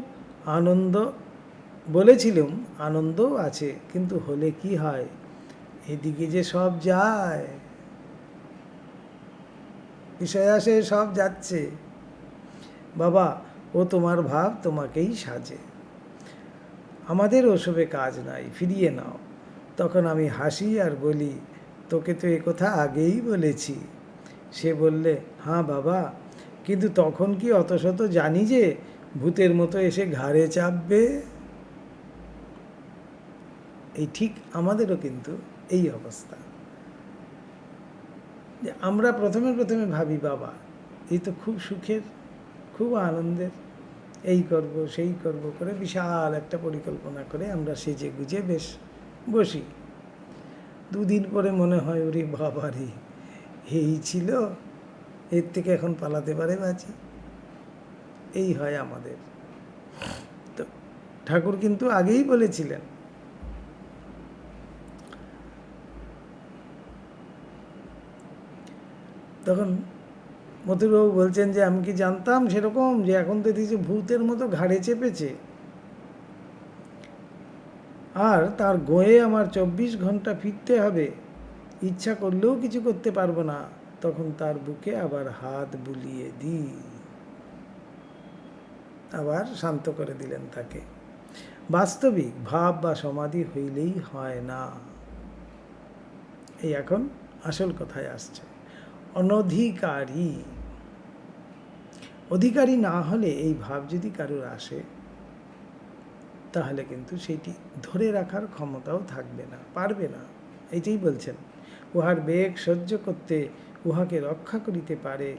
আনন্দও আছে, কিন্তু হলে কি হয়, এদিকে যে সব যায়, বিষয় আসে সব যাচ্ছে। বাবা, ও তোমার ভাব তোমাকেই সাজে, আমাদের ওসবে কাজ নাই, ফিরিয়ে নাও। তখন আমি হাসি আর বলি, তোকে তো এ কথা আগেই বলেছি। সে বললে, হ্যাঁ বাবা, কিন্তু তখন কি অত শত জানি যে ভূতের মতো এসে ঘাড়ে চাপবে। এই ঠিক আমাদেরও কিন্তু এই অবস্থা, যে আমরা প্রথমে ভাবি, বাবা এই তো খুব সুখের, খুব আনন্দের, এই করব সেই করব করে বিশাল একটা পরিকল্পনা করে আমরা সেজে গুজে বেশ বসি। 2 দিন পরে মনে হয়, ওরে বাবা রে, এই ছিল, এর থেকে এখন পালাতে পারে বাঁচি। এই হয় আমাদের। তো ঠাকুর কিন্তু আগেই বলেছিলেন। তখন মথুরবাবু বলছেন যে আমি কি জানতাম সেরকম, যে এখন তো দেখছি ভূতের মতো ঘাড়ে চেপেছে, আর তার গোয়ে আমার 24 ঘন্টা ফিরতে হবে, ইচ্ছা করলেও কিছু করতে পারবো না। তখন তার বুকে আবার হাত বুলিয়ে দিই, আবার শান্ত করে দিলেন তাকে। বাস্তবিক ভাব বা সমাধি হইলেই হয় না। এই এখন আসল কথায় আসছে। অধিকারী না হলে এই ভাব যদি কারোর আসে, তাহলে কিন্তু সেটি ধরে রাখার ক্ষমতাও থাকবে না, পারবে না। এইটাই বলছেন, উহার বেগ সহ্য করতে উহাকে রক্ষা করিতে পারে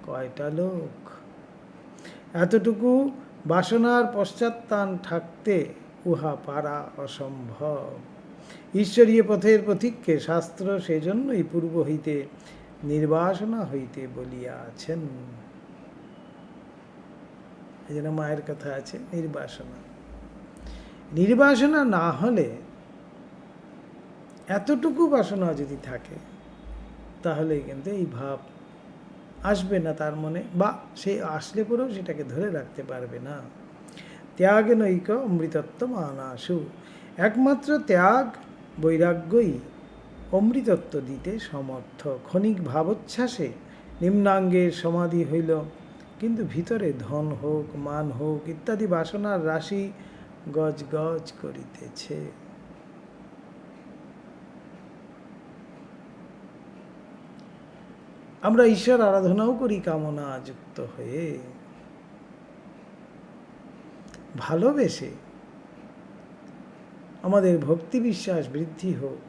কয়টা লোক। এতটুকু বাসনার পশ্চাত্তান থাকতে উহা পারা অসম্ভব। ঈশ্বরীয় পথের পথিককে শাস্ত্র সেজন্যই পূর্ব হইতে নির্বাসনা হইতে বলিয়াছেন। এই জন্য মায়ের কথা আছে, নির্বাসনা না হলে, এতটুকু বাসনা যদি থাকে, তাহলে কিন্তু এই ভাব আসবে না তার মনে, বা সে আসলে পরেও সেটাকে ধরে রাখতে পারবে না। ত্যাগ নৈক অমৃতত্ব মানাসু, একমাত্র ত্যাগ বৈরাগ্যই অমৃতত্ব দিতে সমর্থ। ক্ষণিক ভাবোচ্ছ্বাসে নিম্নাঙ্গের সমাধি হইল, কিন্তু ভিতরে ধন হোক, মান হোক ইত্যাদি বাসনার রাশি গজ গজ করিতেছে। আমরা ঈশ্বর আরাধনাও করি কামনা যুক্ত হয়ে। ভালোবেসে আমাদের ভক্তি বিশ্বাস বৃদ্ধি হোক,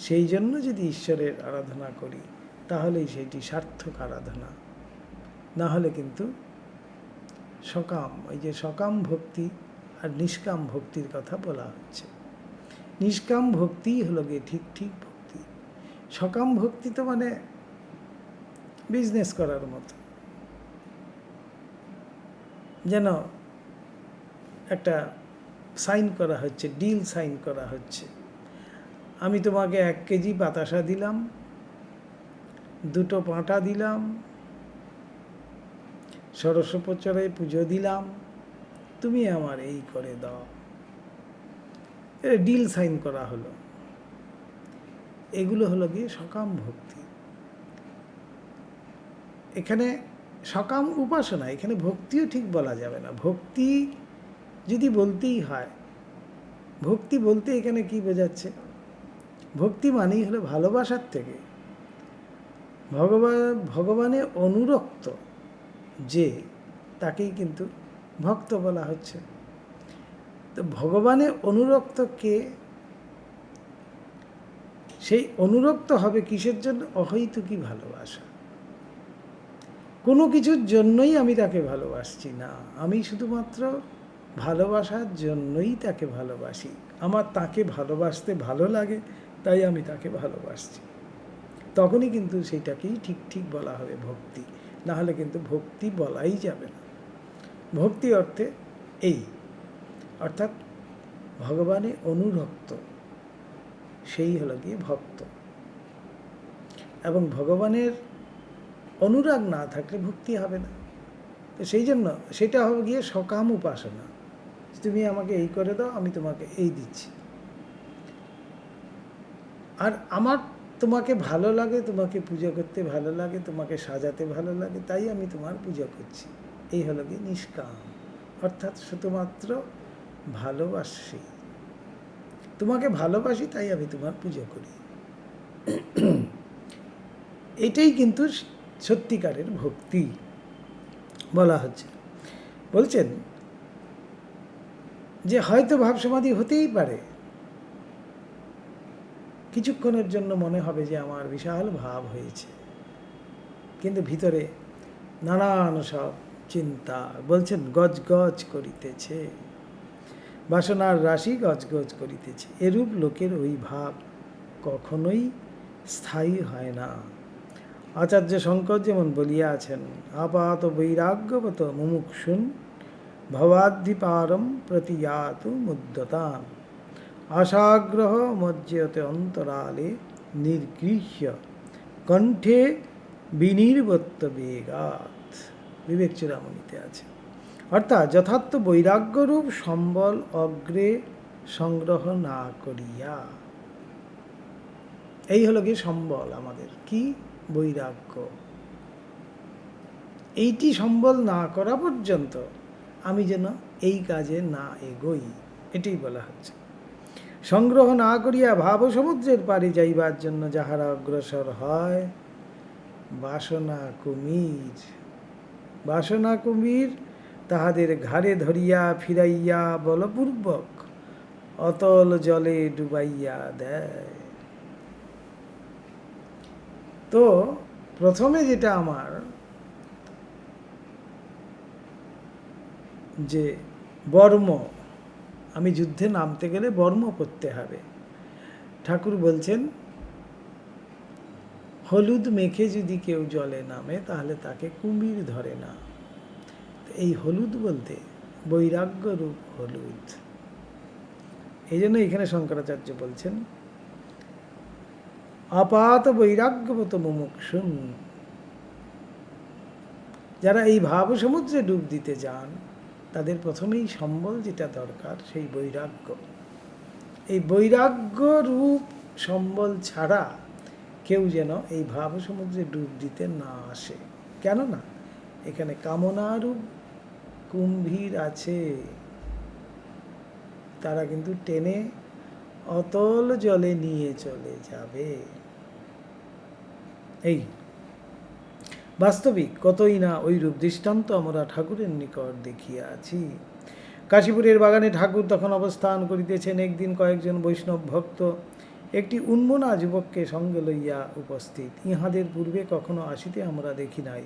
সেই জন্য যদি ঈশ্বরের আরাধনা করি তাহলেই সেইটি সার্থক আরাধনা। না হলে কিন্তু সকাম, ওই যে সকাম ভক্তি আর নিষ্কাম ভক্তির কথা বলা হচ্ছে। নিষ্কাম ভক্তি হলো গিয়ে ঠিক ঠিক ভক্তি। সকাম ভক্তি তো মানে বিজনেস করার মতো, যেন একটা সাইন করা হচ্ছে, ডিল সাইন করা হচ্ছে। আমি তোমাকে 1 কেজি বাতাসা দিলাম, 2টো পাঁটা দিলাম, ষোড়শোপচারে পুজো দিলাম, তুমি আমার এই করে দাও, ডিল সাইন করা হলো। এগুলো হলো গিয়ে সকাম ভক্তি। এখানে সকাম উপাসনা, এখানে ভক্তিও ঠিক বলা যাবে না। ভক্তি যদি বলতেই হয়, ভক্তি বলতে এখানে কি বোঝাচ্ছে? ভক্তি মানেই হলো ভালোবাসার থেকে ভগবানে অনুরক্ত যে, তাকেই কিন্তু ভক্ত বলা হচ্ছে। তো ভগবানে অনুরক্ত কে? সেই অনুরক্ত হবে কিসের জন্য? অহৈতুকী ভালোবাসা। কোনো কিছুর জন্যই আমি তাকে ভালোবাসছি না, আমি শুধুমাত্র ভালোবাসার জন্যই তাকে ভালোবাসি। আমার তাকে ভালোবাসতে ভালো লাগে, তাই আমি তাকে ভালোবাসছি। তখনই কিন্তু সেইটাকেই ঠিক ঠিক বলা হবে ভক্তি। না হলে কিন্তু ভক্তি বলাই যাবে না। ভক্তি অর্থে এই, অর্থাৎ ভগবানে অনুরক্ত, সেই হলো গিয়ে ভক্ত। এবং ভগবানের অনুরাগ না থাকলে ভক্তি হবে না। তো সেই জন্য সেটা হবে গিয়ে সকাম উপাসনা। তুমি আমাকে এই করে দাও, আমি তোমাকে এই দিচ্ছি। আর আমার তোমাকে ভালো লাগে, তোমাকে পুজো করতে ভালো লাগে, তোমাকে সাজাতে ভালো লাগে, তাই আমি তোমার পুজো করছি। এই হলো গিয়ে নিষ্কাম, অর্থাৎ শুধুমাত্র ভালোবাসি, তোমাকে ভালোবাসি তাই আমি তোমার পুজো করি। এটাই কিন্তু সত্যিকারের ভক্তি বলা হচ্ছে। বলছেন যে হয়তো ভাব সমাধি হতেই পারে, কিছুক্ষণের জন্য মনে হবে যে আমার বিশাল ভাব হয়েছে, কিন্তু ভিতরে নানান সব চিন্তা, বলছেন গজ গজ করিতেছে, বাসনার রাশি গজ গজ করিতেছে। এরূপ লোকের ওই ভাব কখনোই স্থায়ী হয় না। আচার্য শঙ্কর যেমন বলিয়া আছেন, আপাত বৈরাগ্যবত মুমুক্ষুন ভবাদ্ধিপারম প্রতিয়াতু মুদ্যতাম আশাগ্রহ মজ্জয়তে অন্তরালে নির্গৃহ্য কণ্ঠে বিনির্বত্ত বেগাৎ। বিবেক চূড়ামণিতে আছে। অর্থাৎ যথার্থ বৈরাগ্যরূপ সম্বল অগ্রে সংগ্রহ না করিয়া, এই হলো কি সম্বল আমাদের, কি? বৈরাগ্য। এইটি সম্বল না করা পর্যন্ত আমি যেন এই কাজে না এগোই, এটাই বলা হচ্ছে। সংগ্রহ না করিয়া ভাব সমুদ্রের পাড়ে যাইবার জন্য যাহারা অগ্রসর হয়, বাসনা কুমির, বাসনা কুমির তাহাদের ঘাড়ে ধরিয়া ফিরাইয়া বলপূর্বক অতল জলে ডুবাইয়া দেয়। তো প্রথমে যেটা আমার যে বর্ম, আমি যুদ্ধে নামতে গেলে বর্ম পরতে হবে। ঠাকুর বলছেন হলুদ মেখে যদি কেউ জলে নামে তাহলে তাকে কুমির ধরে না। এই হলুদ বলতে বৈরাগ্য রূপ হলুদ। এই জন্য এখানে শঙ্করাচার্য বলছেন আপাত বৈরাগ্যবত মুমুক্ষুন, যারা এই ভাব সমুদ্রে ডুব দিতে যান তাদের প্রথমেই সম্বল যেটা দরকার সেই বৈরাগ্য। এই বৈরাগ্য রূপ সম্বল ছাড়া কেউ যেন এই ভাব সমুদ্রে ডুব দিতে না আসে। কেননা এখানে কামনারূপ কুম্ভীর আছে, তারা কিন্তু টেনে অতল জলে নিয়ে চলে যাবে। এই বাস্তবিক কতই না ওই রূপ দৃষ্টান্ত আমরা ঠাকুরের নিকট দেখিয়াছি। কাশীপুরের বাগানে ঠাকুর তখন অবস্থান করিতেছেন। একদিন কয়েকজন বৈষ্ণব ভক্ত একটি উন্মনা যুবককে সঙ্গে লইয়া উপস্থিত। ইহাদের পূর্বে কখনো আসিতে আমরা দেখি নাই।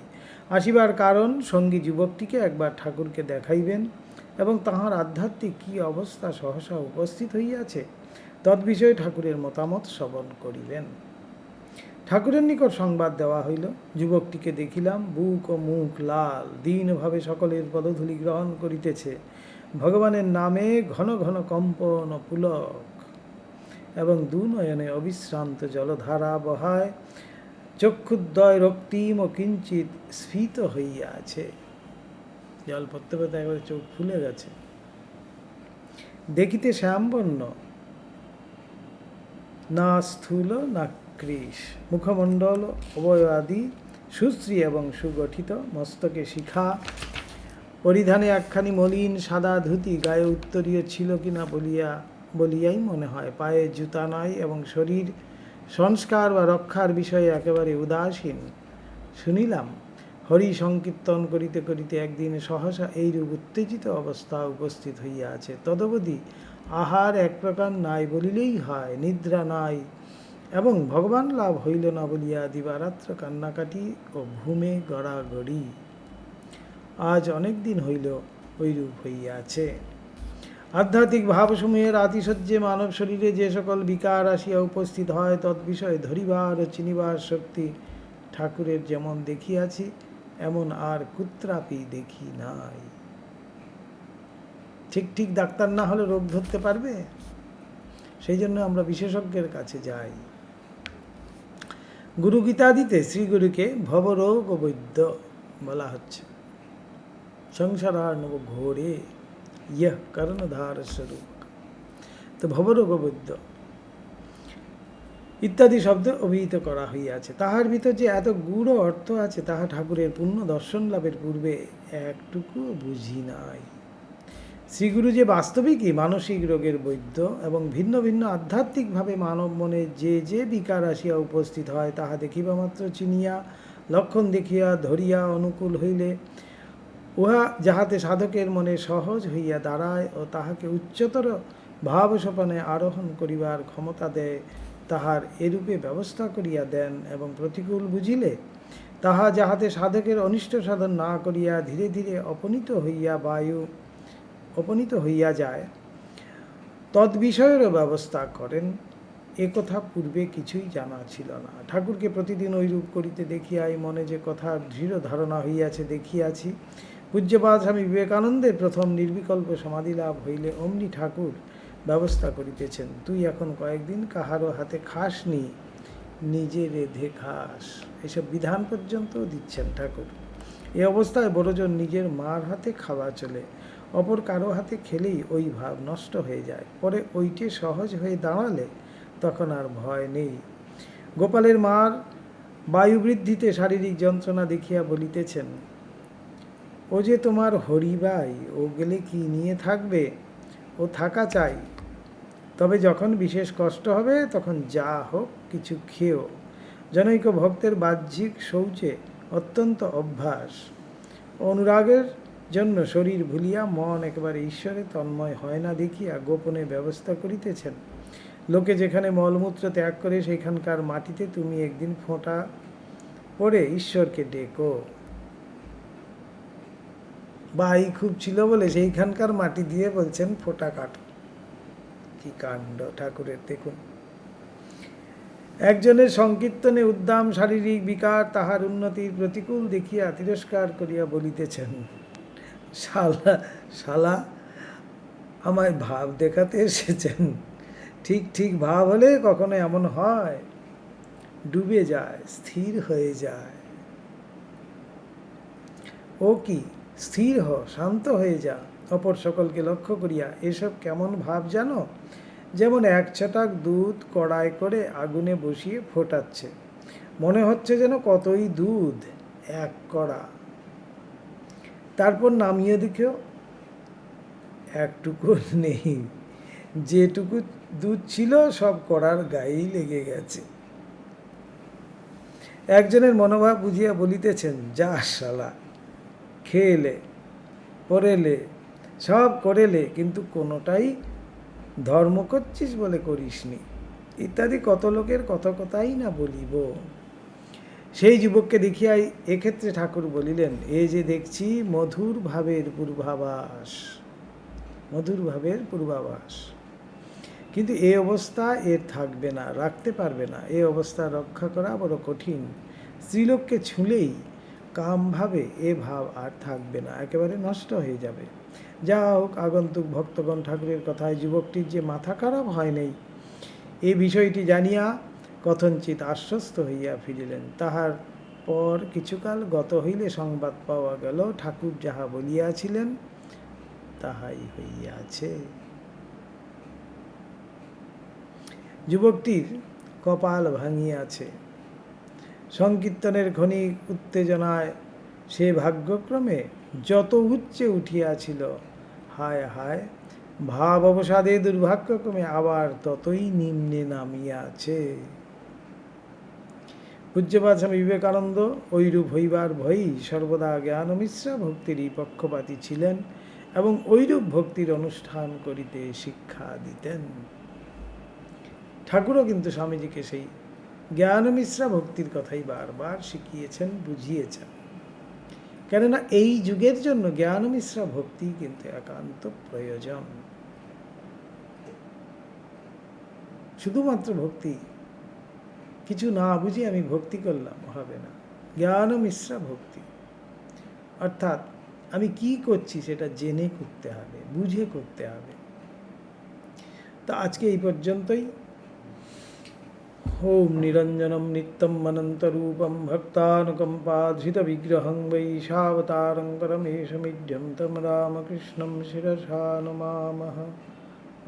আসিবার কারণ, সঙ্গী যুবকটিকে একবার ঠাকুরকে দেখাইবেন এবং তাহার আধ্যাত্মিক কী অবস্থা সহসা উপস্থিত হইয়াছে তদ্বিষয়ে ঠাকুরের মতামত শ্রবণ করিবেন। ঠাকুরের নিকট সংবাদ দেওয়া হইল। যুবকটিকে দেখিলাম, বুক ও মুখ লাল, দীনভাবে সকলের পদধূলি গ্রহণ করিতেছে। ভগবানের নামে ঘন ঘন কম্পন ও পুলক এবং দুনয়নে অবিশ্রান্ত জলধারা বহায়। চক্ষুদ্বয় রক্তিম ও কিঞ্চিত স্ফীত হইয়া আছে। জল পড়তে পড়তে একবারে চোখ ফুলে গেছে। দেখিতে শ্যামবর্ণ, না স্থূল না কৃশ, মুখমণ্ডল অবয়বাদি সুশ্রী এবং সুগঠিত, মস্তকে শিখা, পরিধানে একখানি মলিন সাদা ধুতি, গায়ে উত্তরীয় ছিল কিনা বলিয়াই মনে হয়। পায়ে জুতা নাই এবং শরীর সংস্কার বা রক্ষার বিষয়ে একেবারে উদাসীন। শুনিলাম, হরি সংকীর্তন করিতে করিতে একদিন সহসা এইরূপ উত্তেজিত অবস্থা উপস্থিত হইয়া আছে। তদবধি আহার এক প্রকার নাই বলিলেই হয়, নিদ্রা নাই এবং ভগবান লাভ হইল না বলিয়া দিবারাত্র কান্নাকাটি ও ঘুমে গড়াগড়ি। আজ অনেক দিন হইল ঐরূপ হইয়াছে। আধ্যাত্মিক ভাবসমূহের আতিশয্যে মানব শরীরে যে সকল বিকার আসিয়া উপস্থিত হয় তৎবিষয়ে ধরিবার ও চিনিবার শক্তি ঠাকুরের যেমন দেখিয়াছি এমন আর কুত্রাপি দেখি নাই। ঠিক ঠিক ডাক্তার না হলে রোগ ধরতে পারবে? সেই জন্য আমরা বিশেষজ্ঞের কাছে যাই। গুরু গীতাদিতে শ্রীগুরুকে ভবরোগ বৈদ্য বলা হচ্ছে। সংসারার্ণব ঘোরে ইহ কর্ণধার স্বরূপ। তো ভবরোগ বৈদ্য ইত্যাদি শব্দ অভিহিত করা হইয়াছে। তাহার ভিতর যে এত গূঢ় অর্থ আছে তাহা ঠাকুরের পূর্ণ দর্শন লাভের পূর্বে একটুকু বুঝি নাই। শ্রীগুরু যে বাস্তবিকই মানসিক রোগের বৈদ্য এবং ভিন্ন ভিন্ন আধ্যাত্মিকভাবে মানব মনে যে যে বিকার আসিয়া উপস্থিত হয় তাহা দেখিবা মাত্র চিনিয়া, লক্ষণ দেখিয়া ধরিয়া অনুকূল হইলে উহা যাহাতে সাধকের মনে সহজ হইয়া দাঁড়ায় ও তাহাকে উচ্চতর ভাবসোপানে আরোহণ করিবার ক্ষমতা দেয়, তাহার এরূপে ব্যবস্থা করিয়া দেন। এবং প্রতিকূল বুঝিলে তাহা যাহাতে সাধকের অনিষ্ট সাধন না করিয়া ধীরে ধীরে অপনীত হইয়া যায় তদ্বিষয়েরও ব্যবস্থা করেন। একথা পূর্বে কিছুই জানা ছিল না। ঠাকুরকে প্রতিদিন ঐরূপ করিতে দেখিয়াই মনে যে কথার দৃঢ় ধারণা হইয়াছে দেখিয়াছি। পূজ্যপাদ স্বামী বিবেকানন্দের প্রথম নির্বিকল্প সমাধি লাভ হইলে অমনি ঠাকুর ব্যবস্থা করিতেছেন, তুই এখন কয়েকদিন কাহারও হাতে খাস নি, নিজে রেধে খাস। এসব বিধান পর্যন্ত দিচ্ছেন ঠাকুর। এ অবস্থায় বড়জন নিজের মার হাতে খাওয়া চলে, অপর কারো হাতে খেলেই ওই ভাব নষ্ট হয়ে যায়। পরে ওইটে সহজ হয়ে দাঁড়ালে তখন আর ভয় নেই। গোপালের মার বায়ুবৃদ্ধিতে শারীরিক যন্ত্রণা দেখিয়া বলিতেছেন, ও যে তোমার হরিবাই, ও গেলে কি নিয়ে থাকবে, ও থাকা চাই। তবে যখন বিশেষ কষ্ট হবে তখন যা হোক কিছু খেও। জনৈক ভক্তের বাহ্যিক শৌচে অত্যন্ত অভ্যাস, অনুরাগের জন্য শরীর ভুলিয়া মন একেবারে ঈশ্বরে তন্ময় হয় না দেখিয়া গোপনে ব্যবস্থা করিতেছেন। লোকে যেখানে মলমূত্র ত্যাগ করে সেইখানকার মাটিতে তুমি একদিন ফোঁটা পড়ে ঈশ্বরকে ডেকো। বাই খুব ছিল বলে সেইখানকার মাটি দিয়ে বলছেন ফোঁটা কাটো। কি কাণ্ড ঠাকুরের দেখুন। একজনের সংকীর্তনে উদ্দাম শারীরিক বিকার তাহার উন্নতির প্রতিকূল দেখিয়া তিরস্কার করিয়া বলিতেছেন, শালা আমায় ভাব দেখাতে এসেছেন। ঠিক ঠিক ভাব হলে কখনো এমন হয়, ডুবে যায়, স্থির হয়ে যায়। ও কি স্থির হ, শান্ত হয়ে যা। অপর সকলকে লক্ষ্য করিয়া, এসব কেমন ভাব জানো? যেমন এক ছটাক দুধ কড়ায় করে আগুনে বসিয়ে ফোটাচ্ছে, মনে হচ্ছে যেন কতই দুধ, এক কড়া। তারপর নামিয়ে দেখেও একটুকু নেই, যেটুকু দুধ ছিল সব কড়ার গায়েই লেগে গেছে। একজনের মনোভাব বুঝিয়া বলিতেছেন, যা শালা, খেলে পরেলে সব করেলে কিন্তু কোনোটাই ধর্ম করছিস বলে করিসনি, ইত্যাদি কত লোকের কত কথাই না বলিব। সেই যুবককে দেখিয়া এক্ষেত্রে ঠাকুর বলিলেন, এ যে দেখছি মধুর ভাবের পূর্বাভাস, মধুর ভাবের পূর্বাভাস, কিন্তু এই অবস্থা এর থাকবে না, রাখতে পারবে না। এই অবস্থা রক্ষা করা বড় কঠিন। স্ত্রীলোককে ছুঁলেই কাম ভাবে এ ভাব আর থাকবে না, একেবারে নষ্ট হয়ে যাবে। যা হোক, আগন্তুক ভক্তগণ ঠাকুরের কথায় যুবকটির যে মাথা খারাপ হয় নাই, এই বিষয়টি জানিয়া কথঞ্চিত আশ্বস্ত হইয়া ফিরিলেন। তাহার পর কিছুকাল গত হইলে সংবাদ পাওয়া গেল, ঠাকুর যাহা বলিয়াছিলেন তাহাই হইয়াছে। যুবকটির কপাল ভাঙিয়াছে। সংকীর্তনের ক্ষণিক উত্তেজনায় সে ভাগ্যক্রমে যত উচ্চে উঠিয়াছিল, হায় হায়, ভাব অবসাদে দুর্ভাগ্যক্রমে আবার ততই নিম্নে নামিয়াছে। পূজ্যপাদ স্বামী বিবেকানন্দ ঐরূপ হইবার ভয়েই সর্বদা জ্ঞানমিশ্রা ভক্তিরই পক্ষপাতী ছিলেন এবং ঐরূপ ভক্তির অনুষ্ঠান করিতে শিক্ষা দিতেন। ঠাকুরও কিন্তু স্বামীজিকে সেই জ্ঞানমিশ্রা ভক্তির কথাই বারবার শিখিয়েছেন, বুঝিয়েছেন। কেননা এই যুগের জন্য জ্ঞানমিশ্রা ভক্তি কিন্তু একান্ত প্রয়োজন। শুধুমাত্র ভক্তি, কিছু না বুঝে আমি ভক্তি করলাম, হবে না। জ্ঞানমিশ্রা ভক্তি অর্থাৎ আমি কি করছি সেটা জেনে করতে হবে, বুঝে করতে হবে। তা আজকে এই পর্যন্তই। ওম নিরঞ্জনম নিত্যম অনন্তরূপম ভক্তানুকম্পাধৃতবিগ্রহং বৈশাবতারং পরমেশমিঢ্যং তম রামকৃষ্ণং শিরসা নমামः।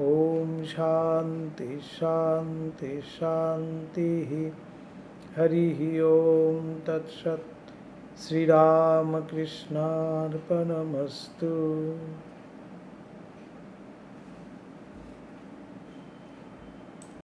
ওম শান্তি শান্তি শান্তিः। হরিः ওম তৎসৎ। শ্রীরামকৃষ্ণার্পণমস্তু।